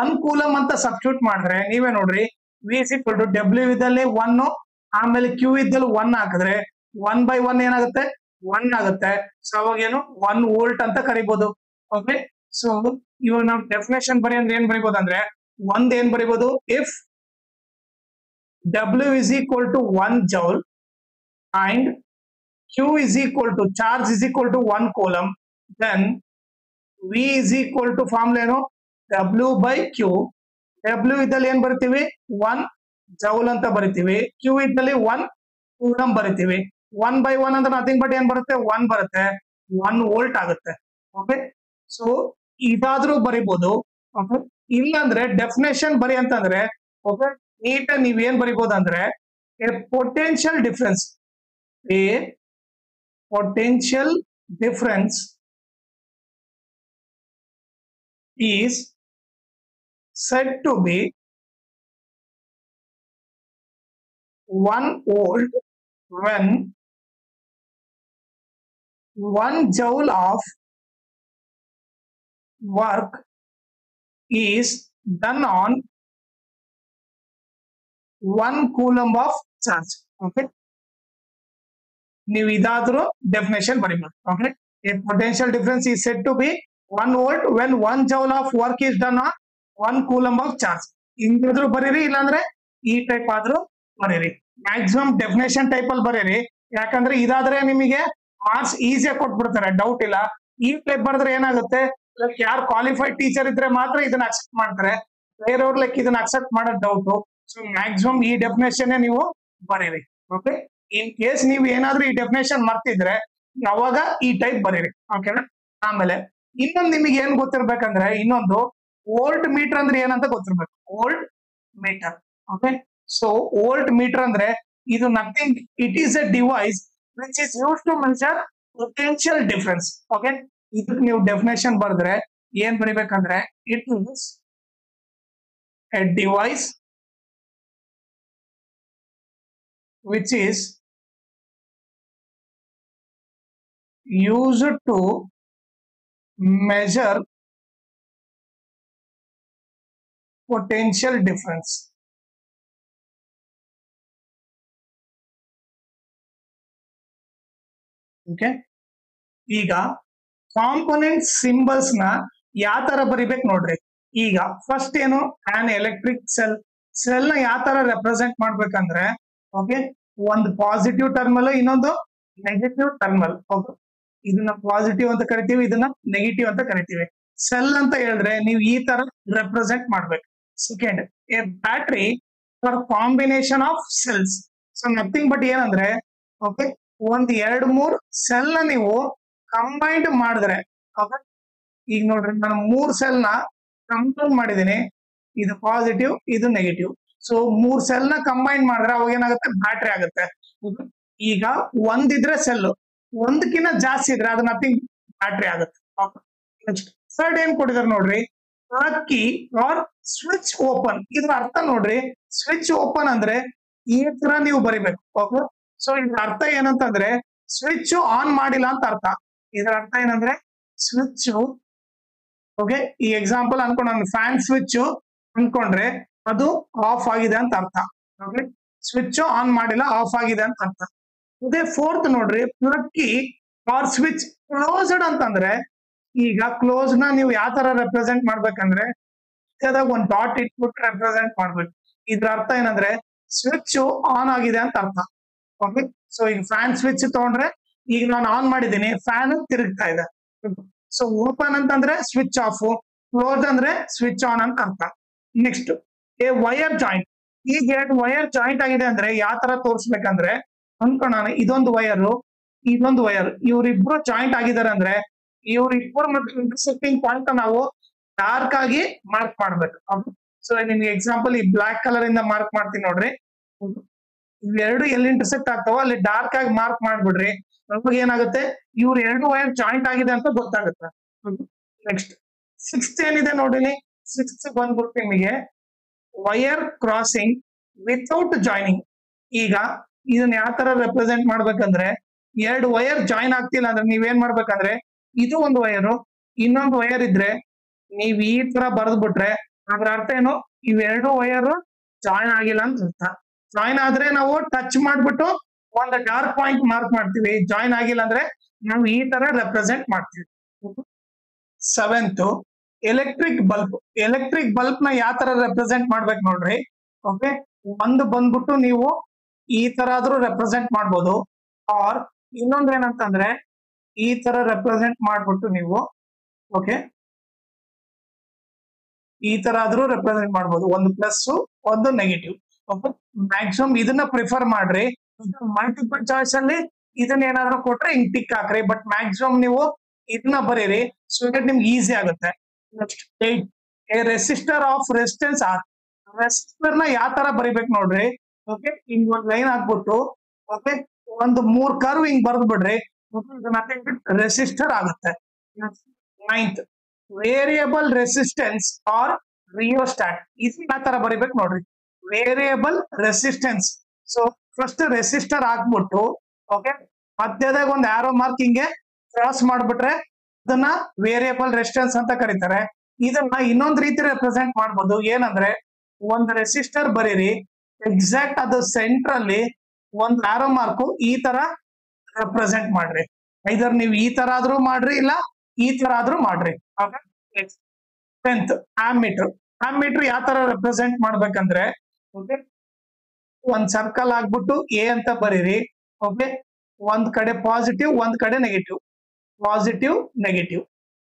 1 ಕೂಲಮ್ ಅಂತ ಸಬ್ಸ್ಟಿಟ್ಯೂಟ್ ಮಾಡಿದ್ರೆ ನೀವೇ ನೋಡ್ರಿ, V is equal to W ಇದ್ದಲ್ಲಿ 1, ಆಮೇಲೆ Q ಇದ್ದಲ್ಲಿ 1 ಹಾಕಿದ್ರೆ 1 by 1 ಏನಾಗುತ್ತೆ? 1 ಆಗುತ್ತೆ. ಸೊ ಅವಾಗ ಏನು? 1 ವೋಲ್ಟ್ ಅಂತ ಕರಿಬಹುದು. ಓಕೆ, ಸೊ ಇವಾಗ ನಾವು ಡೆಫಿನೇಷನ್ ಬರೀ ಅಂದ್ರೆ ಏನ್ ಬರೀಬಹುದು ಅಂದ್ರೆ, ಒಂದ್ ಏನ್ ಬರೀಬಹುದು? If W is equal to 1 joule and Q is equal to charge is equal to 1 coulomb, then V is equal to formula ಏನು? W by Q. W ಇದ್ದಲ್ಲಿ ಏನ್ ಬರಿತೀವಿ? 1 ಜೌಲ್ ಅಂತ ಬರಿತೀವಿ. Q ಇದ್ದಲ್ಲಿ 1 ಕೂಲಮ್ ಬರಿತೀವಿ. 1 by 1 ಅಂದ್ರೆ ನಥಿಂಗ್ ಬಟ್ ಏನ್ ಬರುತ್ತೆ? 1 ಬರುತ್ತೆ. 1 ವೋಲ್ಟ್ ಆಗುತ್ತೆ. ಓಕೆ, ಸೊ ಇದಾದ್ರೂ ಬರಿಬಹುದು. ಓಕೆ, ಇಲ್ಲಾಂದ್ರೆ ಡೆಫಿನೇಷನ್ ಬರಿ ಅಂತಂದ್ರೆ ಓಕೆ ನೀಟಾಗಿ ನೀವ್ ಏನ್ ಬರಿಬಹುದು ಅಂದ್ರೆ, a potential difference is said to be 1 volt when 1 joule of work is done on 1 coulomb of charge. Okay, ನೀವು ಇದಾದ್ರೂ ಡೆಫಿನೇಷನ್ ಬರೀಬಹುದು. Okay, a potential difference is said to be 1 volt when 1 joule of work is done on 1 coulomb of charge. ಹಿಂಗಿದ್ರು ಬರೀರಿ, ಇಲ್ಲಾಂದ್ರೆ ಈ ಟೈಪ್ ಆದ್ರೂ ಬರೀರಿ. ಮ್ಯಾಕ್ಸಿಮಮ್ ಡೆಫಿನೇಷನ್ ಟೈಪ್ ಅಲ್ಲಿ ಬರೀರಿ, ಯಾಕಂದ್ರೆ ಇದಾದ್ರೆ ನಿಮಗೆ ಮಾರ್ಕ್ಸ್ ಈಸಿಯಾಗಿ ಕೊಟ್ಬಿಡ್ತಾರೆ, ಡೌಟ್ ಇಲ್ಲ. ಈ ಟೈಪ್ ಬರೆದ್ರೆ ಏನಾಗುತ್ತೆ? ಲೈಕ್ ಯಾರು ಕ್ವಾಲಿಫೈಡ್ ಟೀಚರ್ ಇದ್ರೆ ಮಾತ್ರ ಇದನ್ನ ಅಕ್ಸೆಪ್ಟ್ ಮಾಡ್ತಾರೆ, ಬೇರೆಯವ್ರು ಲೈಕ್ ಇದನ್ನ ಅಕ್ಸೆಪ್ಟ್ ಮಾಡೋದು ಡೌಟ್. ಸೊ ಮ್ಯಾಕ್ಸಿಮಮ್ ಈ ಡೆಫಿನೇಷನ್ ನೀವು ಬರೀರಿ. ಓಕೆ, ಇನ್ ಕೇಸ್ ನೀವು ಏನಾದ್ರೂ ಈ ಡೆಫಿನೇಷನ್ ಮರ್ತಿದ್ರೆ ಅವಾಗ ಈ ಟೈಪ್ ಬರೀರಿ. ಓಕೆನಾ? ಆಮೇಲೆ ಇನ್ನೊಂದು ನಿಮಗೆ ಏನ್ ಗೊತ್ತಿರ್ಬೇಕಂದ್ರೆ, ಇನ್ನೊಂದು ವೋಲ್ಟ್ ಮೀಟರ್ ಅಂದ್ರೆ ಏನಂತ ಗೊತ್ತಿರ್ಬೇಕು. Voltmeter. Okay, so voltmeter ಅಂದ್ರೆ ಇದು nothing, it is a device which is use to measure potential difference. Okay, ಇದಕ್ಕೆ ನೀವು ಡೆಫಿನೇಷನ್ ಬರೆದ್ರೆ ಏನ್ ಬರಿಬೇಕಂದ್ರೆ, it is a device which is used to measure potential difference. Okay, ಈಗ ಕಾಂಪೋನೆಂಟ್ ಸಿಂಬಲ್ಸ್ ನ ಯಾವ ತರ ಬರಿಬೇಕು ನೋಡ್ರಿ. ಈಗ ಫಸ್ಟ್ ಏನು, ಆನ್ ಎಲೆಕ್ಟ್ರಿಕ್ ಸೆಲ್ ನ ಯಾವ ತರ ರೆಪ್ರೆಸೆಂಟ್ ಮಾಡ್ಬೇಕಂದ್ರೆ, ಓಕೆ, ಒಂದು ಪಾಸಿಟಿವ್ ಟರ್ಮಲ್, ಇನ್ನೊಂದು ನೆಗೆಟಿವ್ ಟರ್ಮಲ್. ಓಕೆ, ಇದನ್ನ ಪಾಸಿಟಿವ್ ಅಂತ ಕರಿತೀವಿ, ಇದನ್ನ ನೆಗೆಟಿವ್ ಅಂತ ಕರಿತೀವಿ. ಸೆಲ್ ಅಂತ ಹೇಳಿದ್ರೆ ನೀವು ಈ ತರ ರೆಪ್ರೆಸೆಂಟ್ ಮಾಡ್ಬೇಕು. Second, A battery for combination of cells. So nothing but ಏನಂದ್ರೆ ಓಕೆ ಒಂದ್ 2-3 ಸೆಲ್ ನ ನೀವು ಕಂಬೈನ್ಡ್ ಮಾಡಿದ್ರೆ ಓಕೆ ಈಗ ನೋಡ್ರಿ ನಾನು 3 ಸೆಲ್ ನ ಕಂಬೈನ್ ಮಾಡಿದೀನಿ, ಇದು ಪಾಸಿಟಿವ್ ಇದು ನೆಗೆಟಿವ್. ಸೊ 3 ಸೆಲ್ ನ ಕಂಬೈನ್ ಮಾಡಿದ್ರೆ ಅವಾಗ ಏನಾಗುತ್ತೆ ಬ್ಯಾಟ್ರಿ ಆಗುತ್ತೆ. ಈಗ ಒಂದಿದ್ರೆ ಸೆಲ್ ಒಂದಕ್ಕಿಂತ ಜಾಸ್ತಿ ಇದ್ರೆ ಅದು ನಥಿಂಗ್ ಬ್ಯಾಟ್ರಿ ಆಗುತ್ತೆ. ನೆಕ್ಸ್ಟ್ ಥರ್ಡ್ ಏನ್ ಕೊಟ್ಟಿದ್ದಾರೆ ನೋಡ್ರಿ, ಕೀ ಆರ್ ಸ್ವಿಚ್ ಓಪನ್. ಇದ್ರ ಅರ್ಥ ನೋಡ್ರಿ, ಸ್ವಿಚ್ ಓಪನ್ ಅಂದ್ರೆ ಈ ತರ ನೀವು ಬರಿಬೇಕು. ಓಕೆ ಸೊ ಇದ್ರ ಅರ್ಥ ಏನಂತಂದ್ರೆ ಸ್ವಿಚ್ ಆನ್ ಮಾಡಿಲ್ಲ ಅಂತ ಅರ್ಥ. ಇದರ ಅರ್ಥ ಏನಂದ್ರೆ ಸ್ವಿಚ್ ಓಕೆ ಈ ಎಕ್ಸಾಂಪಲ್ ಅನ್ಕೊಂಡ್ ನಾನು ಫ್ಯಾನ್ ಸ್ವಿಚ್ ಅನ್ಕೊಂಡ್ರೆ ಅದು ಆಫ್ ಆಗಿದೆ ಅಂತ ಅರ್ಥ. ಓಕೆ ಸ್ವಿಚ್ ಆನ್ ಮಾಡಿಲ್ಲ ಆಫ್ ಆಗಿದೆ ಅಂತ ಅರ್ಥ. ಅದೇ ಫೋರ್ತ್ ನೋಡ್ರಿ, plug key or switch closed ಅಂತಂದ್ರೆ ಈಗ ಕ್ಲೋಸ್ ನ ನೀವು ಯಾವ ತರ ರೆಪ್ರೆಸೆಂಟ್ ಮಾಡ್ಬೇಕಂದ್ರೆ ಒಂದ್ ಡಾಟ್ ಇಟ್ಬಿಟ್ಟು ರೆಪ್ರೆಸೆಂಟ್ ಮಾಡ್ಬೇಕು. ಇದ್ರ ಅರ್ಥ ಏನಂದ್ರೆ ಸ್ವಿಚ್ ಆನ್ ಆಗಿದೆ ಅಂತ ಅರ್ಥ. ಓಕೆ ಸೊ ಈಗ ಫ್ಯಾನ್ ಸ್ವಿಚ್ ತಗೊಂಡ್ರೆ ಈಗ ನಾನು ಆನ್ ಮಾಡಿದ್ದೀನಿ, ಫ್ಯಾನ್ ತಿರುಗ್ತಾ ಇದೆ. ಸೊ ಓಪನ್ ಅಂತಂದ್ರೆ ಸ್ವಿಚ್ ಆಫ್, ಕ್ಲೋಸ್ ಅಂದ್ರೆ ಸ್ವಿಚ್ ಆನ್ ಅಂತ ಅರ್ಥ. Next A wire joint. ಈಗ 2 ವೈರ್ ಜಾಯಿಂಟ್ ಆಗಿದೆ ಅಂದ್ರೆ ಯಾವ ತರ ತೋರಿಸ್ಬೇಕಂದ್ರೆ ಅನ್ಕೋಣ, ಇದೊಂದು ವೈರ್ ಇದೊಂದು ವೈರ್, ಇವ್ರಿಬ್ರು ಜಾಯಿಂಟ್ ಆಗಿದ್ದಾರೆ ಅಂದ್ರೆ ಇವ್ರಿಬ್ರು ಮತ್ತೆ ಇಂಟರ್ಸೆಕ್ಟಿಂಗ್ ಪಾಯಿಂಟ್ ನಾವು ಡಾರ್ಕ್ ಆಗಿ ಮಾರ್ಕ್ ಮಾಡ್ಬೇಕು. ಸೊ ನಿಮ್ಗೆ ಎಕ್ಸಾಂಪಲ್ ಈ ಬ್ಲಾಕ್ ಕಲರ್ ಇಂದ ಮಾರ್ಕ್ ಮಾಡ್ತೀನಿ ನೋಡ್ರಿ, ಇವೆರಡು ಎಲ್ಲಿ ಇಂಟರ್ಸೆಕ್ಟ್ ಆಗ್ತಾವ ಅಲ್ಲಿ ಡಾರ್ಕ್ ಆಗಿ ಮಾರ್ಕ್ ಮಾಡ್ಬಿಡ್ರಿ, ನಮಗೆ ಏನಾಗುತ್ತೆ ಇವ್ರ 2 ವೈರ್ ಜಾಯಿಂಟ್ ಆಗಿದೆ ಅಂತ ಗೊತ್ತಾಗುತ್ತೆ. ನೆಕ್ಸ್ಟ್ 6th ಏನಿದೆ ನೋಡಿಲಿ, 6th ಬಂದ್ಬಿಟ್ಟು ನಿಮಗೆ ವೈರ್ ಕ್ರಾಸಿಂಗ್ ವಿತೌಟ್ ಜಾಯ್ನಿಂಗ್. ಈಗ ಇದನ್ನ ಯಾವ ತರ ರೆಪ್ರೆಸೆಂಟ್ ಮಾಡ್ಬೇಕಂದ್ರೆ 2 ವೈರ್ ಜಾಯಿನ್ ಆಗ್ತಿಲ್ಲ ಅಂದ್ರೆ ನೀವೇನ್ ಮಾಡ್ಬೇಕಂದ್ರೆ ಇದು ಒಂದು ವೈರು ಇನ್ನೊಂದು ವೈರ್ ಇದ್ರೆ ನೀವ್ ಈ ತರ ಬರೆದ್ಬಿಟ್ರೆ ಅದ್ರ ಅರ್ಥ ಏನು, ಇವೆರಡು ವೈರ್ ಜಾಯಿನ್ ಆಗಿಲ್ಲ ಅಂತ ಅರ್ಥ. ಜಾಯಿನ್ ಆದ್ರೆ ನಾವು ಟಚ್ ಮಾಡ್ಬಿಟ್ಟು ಒಂದು ಡಾರ್ಕ್ ಪಾಯಿಂಟ್ ಮಾರ್ಕ್ ಮಾಡ್ತೀವಿ, ಜಾಯಿನ್ ಆಗಿಲ್ಲ ಅಂದ್ರೆ ನಾವು ಈ ತರ ರೆಪ್ರೆಸೆಂಟ್ ಮಾಡ್ತೀವಿ. 7th electric bulb. Electric bulb ನ ಯಾವ ತರ ರೆಪ್ರೆಸೆಂಟ್ ಮಾಡ್ಬೇಕು ನೋಡ್ರಿ. ಓಕೆ ಒಂದು ಬಂದ್ಬಿಟ್ಟು ನೀವು ಈ ತರ ಆದ್ರೂ ರೆಪ್ರೆಸೆಂಟ್ ಮಾಡ್ಬೋದು, ಆರ್ ಇನ್ನೊಂದ್ ಏನಂತಂದ್ರೆ ಈ ತರ ರೆಪ್ರೆಸೆಂಟ್ ಮಾಡ್ಬಿಟ್ಟು ನೀವು ಓಕೆ ಈ ತರ ಆದ್ರೂ ರೆಪ್ರೆಸೆಂಟ್ ಮಾಡ್ಬೋದು, ಒಂದು ಪ್ಲಸ್ ಒಂದು ನೆಗೆಟಿವ್. ಓಕೆ ಮ್ಯಾಕ್ಸಿಮಮ್ ಇದನ್ನ ಪ್ರಿಫರ್ ಮಾಡ್ರಿ. ಮಲ್ಟಿಪಲ್ ಚಾಯ್ಸ್ ಅಲ್ಲಿ ಇದನ್ನ ಏನಾದ್ರು ಕೊಟ್ರೆ ಹಿಂಗ್ ಟಿಕ್ ಹಾಕ್ರಿ, ಬಟ್ ಮ್ಯಾಕ್ಸಿಮಮ್ ನೀವು ಇದನ್ನ ಬರೀರಿ, ಸೊ ದಟ್ ನಿಮ್ಗೆ ಈಸಿ ಆಗುತ್ತೆ. Next 8 a resistor of resistance R. Resistor ನ ಯಾವ ತರ ಬರಿಬೇಕು ನೋಡ್ರಿ. ಓಕೆ ಹಿಂಗ್ ಒಂದ್ ಲೈನ್ ಹಾಕ್ಬಿಟ್ಟು ಓಕೆ ಒಂದು 3 ಕರ್ವ್ ಹಿಂಗ್ ಬರ್ದ್ ಬಿಡ್ರಿ, ರೆಸಿಸ್ಟರ್ ಆಗುತ್ತೆ. 9th variable resistance R rheostat. ಇದು ಯಾವ ತರ ಬರಿಬೇಕು ನೋಡ್ರಿ, variable resistance. So first resistor ಹಾಕ್ಬಿಟ್ಟು ಓಕೆ ಮಧ್ಯದಾಗ ಒಂದು ಆರೋ ಮಾರ್ಕ್ ಹಿಂಗೆ ಕ್ರಾಸ್ ಮಾಡ್ಬಿಟ್ರೆ ಅದನ್ನ ವೇರಿಯಬಲ್ ರೆಸಿಸ್ಟೆನ್ಸ್ ಅಂತ ಕರೀತಾರೆ. ಇದನ್ನ ಇನ್ನೊಂದ್ ರೀತಿ ರೆಪ್ರೆಸೆಂಟ್ ಮಾಡ್ಬೋದು, ಏನಂದ್ರೆ ಒಂದ್ ರೆಸಿಸ್ಟರ್ ಬರೀರಿ, ಎಕ್ಸಾಕ್ಟ್ ಅದು ಸೆಂಟರ್ ಅಲ್ಲಿ ಒಂದ್ ಆರೋ ಮಾರ್ಕ್ ಈ ತರ ರೆಪ್ರೆಸೆಂಟ್ ಮಾಡ್ರಿ. ಐದರ್ ನೀವು ಈ ತರ ಆದ್ರೂ ಮಾಡ್ರಿ ಇಲ್ಲ ಈ ತರ ಆದ್ರೂ ಮಾಡ್ರಿ. 10th ammeter. ಆಮ್ಮೀಟರ್ ಯಾವ ತರ ರೆಪ್ರೆಸೆಂಟ್ ಮಾಡ್ಬೇಕಂದ್ರೆ ಓಕೆ ಒಂದ್ ಸರ್ಕಲ್ ಆಗ್ಬಿಟ್ಟು ಎ ಅಂತ ಬರೀರಿ. ಓಕೆ ಒಂದ್ ಕಡೆ ಪಾಸಿಟಿವ್ ಒಂದ್ ಕಡೆ ನೆಗೆಟಿವ್, ಪಾಸಿಟಿವ್ ನೆಗೆಟಿವ್.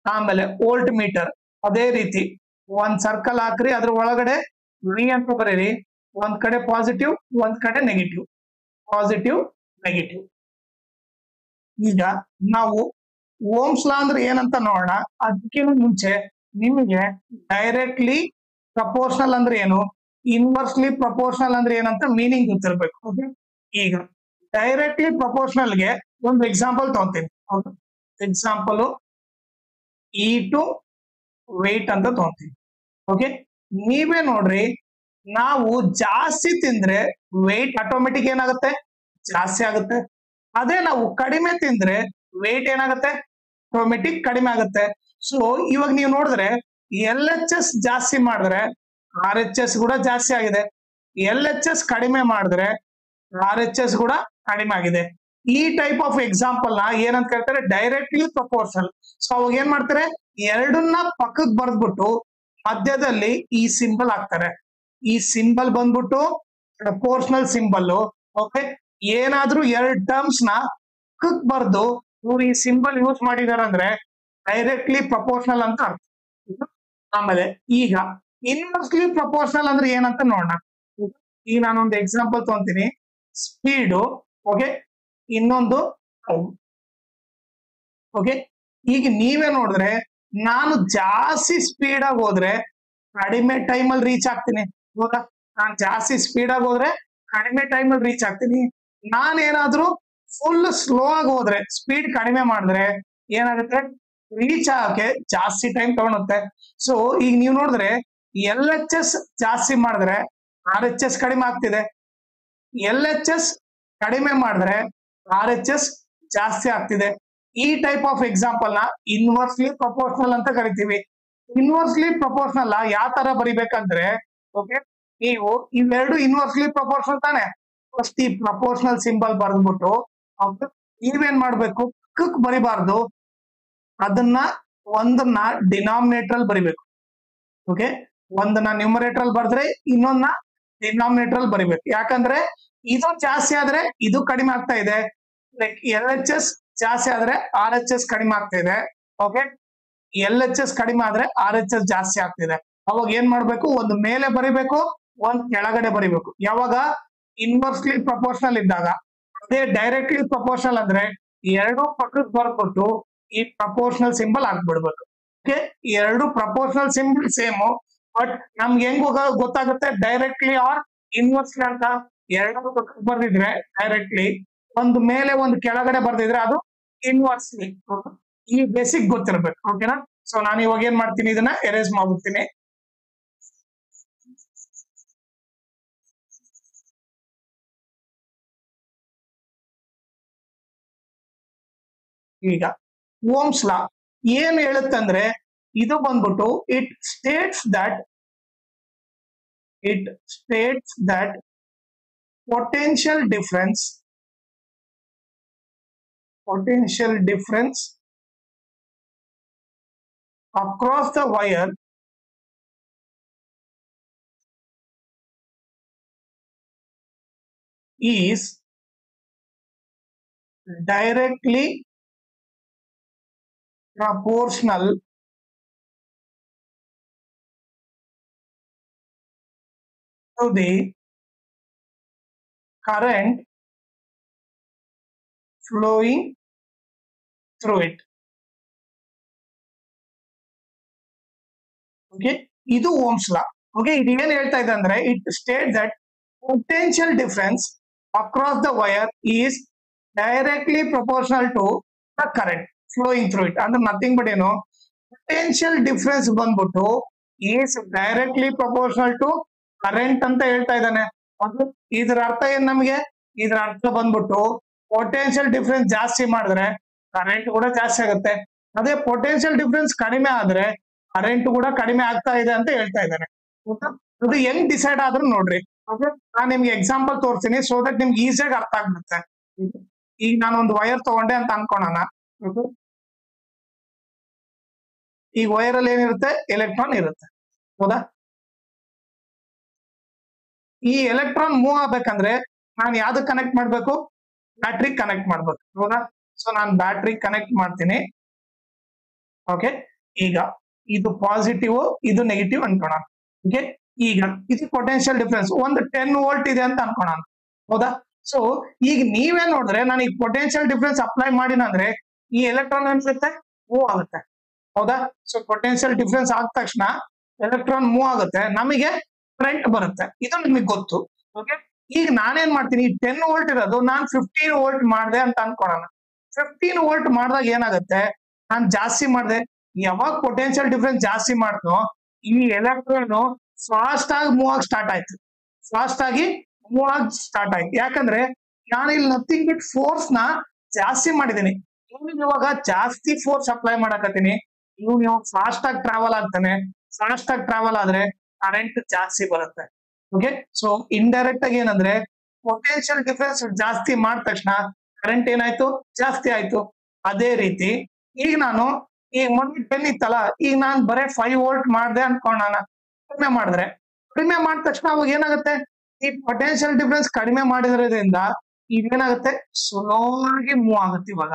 ಆಮೇಲೆ ವೋಲ್ಟ್ ಮೀಟರ್ ಅದೇ ರೀತಿ ಒಂದ್ ಸರ್ಕಲ್ ಹಾಕ್ರಿ, ಅದ್ರ ಒಳಗಡೆ ವಿ ಅಂತ ಬರೀರಿ, ಒಂದ್ ಕಡೆ ಪಾಸಿಟಿವ್ ಒಂದ್ ಕಡೆ ನೆಗೆಟಿವ್, ಪಾಸಿಟಿವ್ ನೆಗೆಟಿವ್. ಈಗ ನಾವು ಓಮ್ಸ್ ಲಾ ಅಂದ್ರೆ ಏನಂತ ನೋಡೋಣ. ಅದಕ್ಕಿಂತ ಮುಂಚೆ ನಿಮಗೆ ಡೈರೆಕ್ಟ್ಲಿ ಪ್ರಪೋರ್ಷನಲ್ ಅಂದ್ರೆ ಏನು, ಇನ್ವರ್ಸ್ಲಿ ಪ್ರಪೋರ್ಷನಲ್ ಅಂದ್ರೆ ಏನಂತ ಮೀನಿಂಗ್ ಗೊತ್ತಿರ್ಬೇಕು. ಓಕೆ ಈಗ ಡೈರೆಕ್ಟ್ಲಿ ಪ್ರಪೋರ್ಷನಲ್ ಗೆ ಒಂದು ಎಕ್ಸಾಂಪಲ್ ತಗೊಂತೀನಿ. ಎಕ್ಸಾಂಪಲ್ E2 ವೇಟ್ ಅಂತ ತಗೊಂತೀನಿ. ಓಕೆ ನೀವೇ ನೋಡ್ರಿ, ನಾವು ಜಾಸ್ತಿ ತಿಂದ್ರೆ ವೇಟ್ ಆಟೋಮೆಟಿಕ್ ಏನಾಗುತ್ತೆ ಜಾಸ್ತಿ ಆಗುತ್ತೆ. ಅದೇ ನಾವು ಕಡಿಮೆ ತಿಂದ್ರೆ ವೇಟ್ ಏನಾಗುತ್ತೆ ಆಟೋಮೆಟಿಕ್ ಕಡಿಮೆ ಆಗುತ್ತೆ. ಸೊ ಇವಾಗ ನೀವು ನೋಡಿದ್ರೆ LHS ಜಾಸ್ತಿ ಮಾಡಿದ್ರೆ RHS ಕೂಡ ಜಾಸ್ತಿ ಆಗಿದೆ, LHS ಕಡಿಮೆ ಮಾಡಿದ್ರೆ RHS ಕೂಡ ಕಡಿಮೆ ಆಗಿದೆ. ಈ ಟೈಪ್ ಆಫ್ ಎಕ್ಸಾಂಪಲ್ ನ ಏನಂತ ಕರೀತಾರೆ ಡೈರೆಕ್ಟ್ಲಿ ಪ್ರಪೋರ್ಷನಲ್. ಸೊ ಅವಾಗ ಏನ್ ಮಾಡ್ತಾರೆ, ಎರಡನ್ನ ಪಕ್ಕಕ್ಕೆ ಬರ್ದ್ಬಿಟ್ಟು ಮಧ್ಯದಲ್ಲಿ ಈ ಸಿಂಬಲ್ ಹಾಕ್ತಾರೆ. ಈ ಸಿಂಬಲ್ ಬಂದ್ಬಿಟ್ಟು ಪ್ರಪೋರ್ಷನಲ್ ಸಿಂಬಲ್. ಓಕೆ ಏನಾದ್ರೂ 2 ಟರ್ಮ್ಸ್ ನ ಪಕ್ಕಕ್ಕೆ ಬರ್ದು ಇವ್ರು ಈ ಸಿಂಬಲ್ ಯೂಸ್ ಮಾಡಿದಾರೆ ಅಂದ್ರೆ ಡೈರೆಕ್ಟ್ಲಿ ಪ್ರಪೋರ್ಷನಲ್ ಅಂತ ಅರ್ಥ. ಆಮೇಲೆ ಈಗ ಇನ್ವರ್ಸ್ಲಿ ಪ್ರಪೋರ್ಷನಲ್ ಅಂದ್ರೆ ಏನಂತ ನೋಡೋಣ. ಈಗ ನಾನೊಂದು ಎಕ್ಸಾಂಪಲ್ ತಗೊಂತೀನಿ. ಸ್ಪೀಡು, ಓಕೆ, ಇನ್ನೊಂದು ಓಕೆ. ಈಗ ನೀವೇ ನೋಡಿದ್ರೆ ನಾನು ಜಾಸ್ತಿ ಸ್ಪೀಡ್ ಆಗಿ ಹೋದ್ರೆ ಕಡಿಮೆ ಟೈಮ್ ಅಲ್ಲಿ ರೀಚ್ ಆಗ್ತೀನಿ. ಹೌದಾ? ನಾನು ಜಾಸ್ತಿ ಸ್ಪೀಡ್ ಆಗಿ ಹೋದ್ರೆ ಕಡಿಮೆ ಟೈಮ್ ಅಲ್ಲಿ ರೀಚ್ ಆಗ್ತೀನಿ. ನಾನೇನಾದ್ರೂ ಫುಲ್ ಸ್ಲೋ ಆಗಿ ಹೋದ್ರೆ, ಸ್ಪೀಡ್ ಕಡಿಮೆ ಮಾಡಿದ್ರೆ ಏನಾಗುತ್ತೆ, ರೀಚ್ ಆಗಕ್ಕೆ ಜಾಸ್ತಿ ಟೈಮ್ ತಗೊಳುತ್ತೆ. ಸೊ ಈಗ ನೀವು ನೋಡಿದ್ರೆ LHS ಜಾಸ್ತಿ ಮಾಡಿದ್ರೆ RHS ಕಡಿಮೆ ಆಗ್ತಿದೆ, LHS ಕಡಿಮೆ ಮಾಡಿದ್ರೆ RHS ಜಾಸ್ತಿ ಆಗ್ತಿದೆ. ಈ ಟೈಪ್ ಆಫ್ ಎಕ್ಸಾಂಪಲ್ ನ ಇನ್ವರ್ಸ್ಲಿ ಪ್ರಪೋರ್ಷನಲ್ ಅಂತ ಕರಿತೀವಿ. ಇನ್ವರ್ಸ್ಲಿ ಪ್ರಪೋರ್ಷನಲ್ ಯಾವ ತರ ಬರಿಬೇಕಂದ್ರೆ, ಓಕೆ, ನೀವು ಇವೆರಡು ಇನ್ವರ್ಸ್ಲಿ ಪ್ರಪೋರ್ಷನಲ್ ತಾನೆ, ಫಸ್ಟ್ ಈ ಪ್ರಪೋರ್ಷನಲ್ ಸಿಂಬಲ್ ಬರೆದ್ಬಿಟ್ಟು ನೀವೇನ್ ಮಾಡ್ಬೇಕು, ಕುಕ್ ಬರಿಬಾರ್ದು, ಅದನ್ನ ಒಂದನ್ನ ಡಿನಾಮಿನೇಟರ್ ಅಲ್ಲಿ ಬರಿಬೇಕು. ಓಕೆ, ಒಂದನ್ನ ನ್ಯೂಮರೇಟರ್ ಅಲ್ಲಿ ಬರೆದ್ರೆ ಇನ್ನೊಂದನ್ನ ಡಿನಾಮಿನೇಟರ್ ಅಲ್ಲಿ ಬರಿಬೇಕು. ಯಾಕಂದ್ರೆ ಇದು ಜಾಸ್ತಿ ಆದ್ರೆ ಇದು ಕಡಿಮೆ ಆಗ್ತಾ ಇದೆ, ಲೈಕ್ LHS ಜಾಸ್ತಿ ಆದ್ರೆ RHS ಕಡಿಮೆ ಆಗ್ತಾ ಇದೆ. ಓಕೆ, LHS ಕಡಿಮೆ ಆದ್ರೆ RHS ಜಾಸ್ತಿ ಆಗ್ತಿದೆ. ಅವಾಗ ಏನ್ ಮಾಡ್ಬೇಕು, ಒಂದು ಮೇಲೆ ಬರಿಬೇಕು, ಒಂದ್ ಕೆಳಗಡೆ ಬರಿಬೇಕು. ಯಾವಾಗ ಇನ್ವರ್ಸ್ಲಿ ಪ್ರಪೋರ್ಷನಲ್ ಇದ್ದಾಗ. ಅದೇ ಡೈರೆಕ್ಟ್ಲಿ ಪ್ರಪೋರ್ಷನಲ್ ಅಂದ್ರೆ ಎರಡು ಪಕ್ಕಕ್ಕೆ ಬರ್ಕೊಟ್ಟು ಈ ಪ್ರಪೋರ್ಷನಲ್ ಸಿಂಬಲ್ ಹಾಕ್ಬಿಡ್ಬೇಕು. ಓಕೆ, ಎರಡು ಪ್ರಪೋರ್ಷನಲ್ ಸಿಂಬಲ್ ಸೇಮ್, ಬಟ್ ನಮ್ಗೆ ಹೆಂಗ್ ಗೊತ್ತಾಗುತ್ತೆ ಡೈರೆಕ್ಟ್ಲಿ ಆರ್ ಇನ್ವರ್ಸ್ಲಿ ಅಂತ. ಎರಡು ಪಕ್ಕಕ್ಕೆ ಬರ್ದಿದ್ರೆ ಡೈರೆಕ್ಟ್ಲಿ, ಒಂದು ಮೇಲೆ ಒಂದು ಕೆಳಗಡೆ ಬರ್ದಿದ್ರೆ ಅದು ಇನ್ವರ್ಸ್ಲಿ. ಈ ಬೇಸಿಕ್ ಗೊತ್ತಿರ್ಬೇಕು. ಓಕೆನಾ? ಸೊ ನಾನು ಇವಾಗ ಏನ್ ಮಾಡ್ತೀನಿ, ಇದನ್ನ ಎರೇಸ್ ಮಾಡ್ಬಿಡ್ತೀನಿ. ಈಗ ಓಮ್ಸ್ ಲಾ ಏನ್ ಹೇಳುತ್ತಂದ್ರೆ, ಇದು ಬಂದ್ಬಿಟ್ಟು it States that potential difference across the wire is directly proportional to the current flowing through it. Okay, ಇದು ಓಮ್ಸ್ ಲಾ. ಓಕೆ, ಇದು ಏನ್ ಹೇಳ್ತಾ ಇದೆ ಅಂದ್ರೆ, it state that potential difference across the wire is directly proportional to the current flowing through it. ಅಂದ್ರೆ ನಥಿಂಗ್ ಬಟ್ ಏನು, ಪೊಟೆನ್ಶಿಯಲ್ ಡಿಫರೆನ್ಸ್ ಬಂದ್ಬಿಟ್ಟು is directly proportional to current ಅಂತ ಹೇಳ್ತಾ ಇದ್ದಾನೆ. ಇದ್ರ ಅರ್ಥ ಏನ್ ನಮಗೆ, ಇದ್ರ ಅರ್ಥ ಬಂದ್ಬಿಟ್ಟು ಪೊಟೆನ್ಶಿಯಲ್ ಡಿಫರೆನ್ಸ್ ಜಾಸ್ತಿ ಮಾಡಿದ್ರೆ ಕರೆಂಟ್ ಕೂಡ ಜಾಸ್ತಿ ಆಗುತ್ತೆ. ಅದೇ ಪೊಟೆನ್ಶಿಯಲ್ ಡಿಫರೆನ್ಸ್ ಕಡಿಮೆ ಆದ್ರೆ ಕರೆಂಟ್ ಕೂಡ ಕಡಿಮೆ ಆಗ್ತಾ ಇದೆ ಅಂತ ಹೇಳ್ತಾ ಇದ್ದಾನೆ. ಅದು ಹೆಂಗ್ ಡಿಸೈಡ್ ಆದ್ರೂ ನೋಡ್ರಿ. ನಾನು ನಿಮ್ಗೆ ಎಕ್ಸಾಂಪಲ್ ತೋರಿಸ್ತೀನಿ, ಸೊ ದಟ್ ನಿಮ್ಗೆ ಈಸಿಯಾಗಿ ಅರ್ಥ ಆಗ್ಬಿಡುತ್ತೆ. ಈಗ ನಾನು ಒಂದು ವೈರ್ ತಗೊಂಡೆ ಅಂತ ಅನ್ಕೊಳ್ಳೋಣ. ಈ ವೈರ್ ಅಲ್ಲಿ ಏನಿರುತ್ತೆ, ಎಲೆಕ್ಟ್ರಾನ್ ಇರುತ್ತೆ. ಹೌದಾ? ಈ ಎಲೆಕ್ಟ್ರಾನ್ ಮೂವ್ ಆಗ್ಬೇಕಂದ್ರೆ ನಾನು ಯಾವ್ದಕ್ಕೆ ಕನೆಕ್ಟ್ ಮಾಡ್ಬೇಕು, ಬ್ಯಾಟ್ರಿ ಕನೆಕ್ಟ್ ಮಾಡ್ಬೇಕು. ಹೌದಾ? ಸೊ ನಾನು ಬ್ಯಾಟ್ರಿ ಕನೆಕ್ಟ್ ಮಾಡ್ತೀನಿ. ಓಕೆ, ಈಗ ಇದು ಪಾಸಿಟಿವ್, ಇದು ನೆಗೆಟಿವ್ ಅನ್ಕೋಣ. ಓಕೆ, ಈಗ ಇದು ಪೊಟೆನ್ಶಿಯಲ್ ಡಿಫರೆನ್ಸ್ ಒಂದು 10 ವೋಲ್ಟ್ ಇದೆ ಅಂತ ಅನ್ಕೋಣ. ಹೌದಾ? ಸೊ ಈಗ ನೀವೇ ನೋಡಿದ್ರೆ ನಾನು ಈ ಪೊಟೆನ್ಶಿಯಲ್ ಡಿಫರೆನ್ಸ್ ಅಪ್ಲೈ ಮಾಡಿನಂದ್ರೆ ಈ ಎಲೆಕ್ಟ್ರಾನ್ ಏನಿರುತ್ತೆ, ಮೂವ್ ಆಗುತ್ತೆ. ಹೌದಾ? ಸೊ ಪೊಟೆನ್ಶಿಯಲ್ ಡಿಫರೆನ್ಸ್ ಆದ ತಕ್ಷಣ ಎಲೆಕ್ಟ್ರಾನ್ ಮೂವ್ ಆಗುತ್ತೆ, ನಮಗೆ ಕರೆಂಟ್ ಬರುತ್ತೆ. ಇದು ನಿಮಗೆ ಗೊತ್ತು. ಓಕೆ, ಈಗ ನಾನೇನ್ ಮಾಡ್ತೀನಿ, 10 ವೋಲ್ಟ್ ಇರೋದು ನಾನು 15 ವೋಲ್ಟ್ ಮಾಡಿದೆ ಅಂತ ಅನ್ಕೊಳ್ಳೋಣ. 15 ವೋಲ್ಟ್ ಮಾಡಿದಾಗ ಏನಾಗುತ್ತೆ, ನಾನು ಜಾಸ್ತಿ ಮಾಡಿದೆ. ಯಾವಾಗ ಪೊಟೆನ್ಶಿಯಲ್ ಡಿಫರೆನ್ಸ್ ಜಾಸ್ತಿ ಮಾಡ್ತೋ ಈ ಎಲೆಕ್ಟ್ರಾನ್ ಫಾಸ್ಟ್ ಆಗಿ ಮೂವ್ ಆಗಿ ಸ್ಟಾರ್ಟ್ ಆಯ್ತು. ಯಾಕಂದ್ರೆ ನಾನು ಇಲ್ಲಿ ನಥಿಂಗ್ ಬಿಟ್ ಫೋರ್ಸ್ ನ ಜಾಸ್ತಿ ಮಾಡಿದೀನಿ. ಇವಾಗ ಜಾಸ್ತಿ ಫೋರ್ಸ್ ಅಪ್ಲೈ ಮಾಡಕತ್ತೀನಿ. ಇವಾಗ ಫಾಸ್ಟ್ ಆಗಿ ಟ್ರಾವೆಲ್ ಆಗ್ತಾನೆ. ಫಾಸ್ಟ್ ಆಗಿ ಟ್ರಾವೆಲ್ ಆದ್ರೆ ಕರೆಂಟ್ ಜಾಸ್ತಿ ಬರುತ್ತೆ. ಓಕೆ, ಸೊ ಇಂಡೈರೆಕ್ಟ್ ಆಗಿ ಏನಂದ್ರೆ ಪೊಟೆನ್ಶಿಯಲ್ ಡಿಫರೆನ್ಸ್ ಜಾಸ್ತಿ ಮಾಡಿದ ತಕ್ಷಣ ಕರೆಂಟ್ ಏನಾಯ್ತು, ಜಾಸ್ತಿ ಆಯ್ತು. ಅದೇ ರೀತಿ ಈಗ ನಾನು ಈಗ ಮೊನ್ನೆ 10 ಇತ್ತಲ್ಲ, ಈಗ ನಾನು ಬರೇ 5 ವೋಲ್ಟ್ ಮಾಡಿದೆ ಅನ್ಕೊಳ್ಳೋಣ. ಕಡಿಮೆ ಮಾಡಿದ ತಕ್ಷಣ ಅವಾಗ ಏನಾಗುತ್ತೆ, ಈ ಪೊಟೆನ್ಶಿಯಲ್ ಡಿಫರೆನ್ಸ್ ಕಡಿಮೆ ಮಾಡಿದ್ರಿಂದ ಈಗ ಏನಾಗುತ್ತೆ, ಸ್ಲೋ ಆಗಿ ಮೂವ್ ಆಗುತ್ತೆ. ಇವಾಗ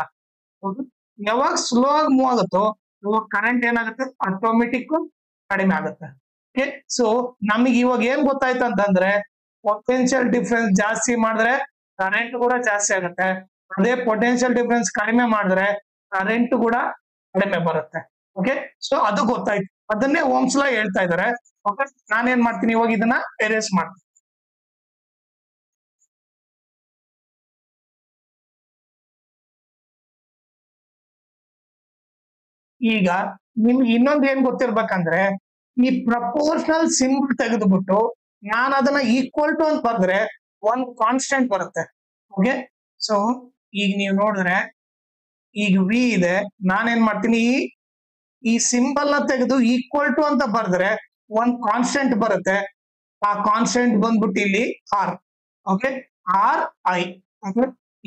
ಯಾವಾಗ ಸ್ಲೋ ಆಗಿ ಮೂವ್ ಆಗುತ್ತೋ ಇವಾಗ ಕರೆಂಟ್ ಏನಾಗುತ್ತೆ, ಆಟೋಮೆಟಿಕ್ ಕಡಿಮೆ ಆಗುತ್ತೆ. ಓಕೆ, ಸೊ ನಮಗೆ ಇವಾಗ ಏನ್ ಗೊತ್ತಾಯ್ತು ಅಂತಂದ್ರೆ, ಪೊಟೆನ್ಶಿಯಲ್ ಡಿಫರೆನ್ಸ್ ಜಾಸ್ತಿ ಮಾಡಿದ್ರೆ ಕರೆಂಟ್ ಕೂಡ ಜಾಸ್ತಿ ಆಗುತ್ತೆ. ಅದೇ ಪೊಟೆನ್ಶಿಯಲ್ ಡಿಫರೆನ್ಸ್ ಕಡಿಮೆ ಮಾಡಿದ್ರೆ ಕರೆಂಟ್ ಕೂಡ ಕಡಿಮೆ ಬರುತ್ತೆ. ಓಕೆ, ಸೊ ಅದು ಗೊತ್ತಾಯ್ತು. ಅದನ್ನೇ ಓಮ್ಸ್ ಲಾ ಹೇಳ್ತಾ ಇದಾರೆ. ಓಕೆ, ನಾನೇನ್ ಮಾಡ್ತೀನಿ ಇವಾಗ ಇದನ್ನ ಎರೇಸ್ ಮಾಡ್ತೀನಿ. ಈಗ ನಿಮ್ಗೆ ಇನ್ನೊಂದು ಏನ್ ಗೊತ್ತಿರ್ಬೇಕಂದ್ರೆ, ಈ ಪ್ರಪೋರ್ಷನಲ್ ಸಿಂಬಲ್ ತೆಗೆದುಬಿಟ್ಟು ನಾನು ಅದನ್ನ ಈಕ್ವಲ್ ಟು ಅಂತ ಬರೆದ್ರೆ ಒಂದು ಕಾನ್ಸ್ಟೆಂಟ್ ಬರುತ್ತೆ. ಓಕೆ, ಸೊ ಈಗ ನೀವು ನೋಡಿದ್ರೆ ಈಗ ವಿ ಇದೆ, ನಾನೇನ್ ಮಾಡ್ತೀನಿ ಈ ಸಿಂಬಲ್ ನ ತೆಗೆದು ಈಕ್ವಲ್ ಟು ಅಂತ ಬರೆದ್ರೆ ಒಂದ್ ಕಾನ್ಸ್ಟೆಂಟ್ ಬರುತ್ತೆ. ಆ ಕಾನ್ಸ್ಟೆಂಟ್ ಬಂದ್ಬಿಟ್ಟು ಇಲ್ಲಿ ಆರ್. Okay, R I.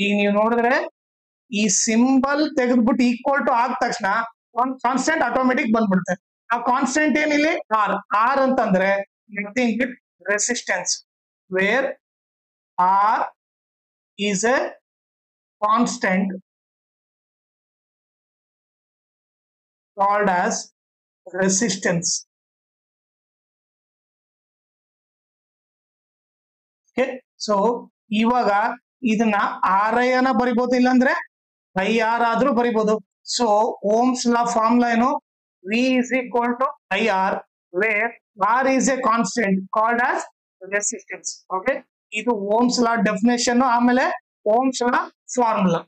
ಈಗ ನೀವು ನೋಡಿದ್ರೆ ಈ ಸಿಂಬಲ್ ತೆಗೆದ್ಬಿಟ್ಟು ಈಕ್ವಲ್ ಟು ಆದ ತಕ್ಷಣ ಒಂದು ಕಾನ್ಸ್ಟೆಂಟ್ ಆಟೋಮೆಟಿಕ್ ಬಂದ್ಬಿಡುತ್ತೆ. ಆ ಕಾನ್ಸ್ಟೆಂಟ್ ಏನಿಲ್ಲಿ ಆರ್. ಆರ್ ಅಂತಂದ್ರೆ nothing but resistance, wear R is a constant called as resistance. Okay, so ಇವಾಗ ಇದನ್ನ ಆರ್ ಐ ಅನ್ನ ಬರಿಬಹುದು, ಇಲ್ಲಾಂದ್ರೆ ಐ ಆರ್ ಆದ್ರೂ ಬರಿಬಹುದು. ಸೊ ಓಮ್ಸ್ ಲಾ ಫಾರ್ಮುಲಾ ಏನು? V is equal to I R, where R is a constant called as resistance. Okay, ಇದು ಓಮ್ಸ್ ಲಾ ಡೆಫಿನೇಷನ್, ಆಮೇಲೆ ಓಮ್ಸ್ ಲಾ ಫಾರ್ಮುಲಾ.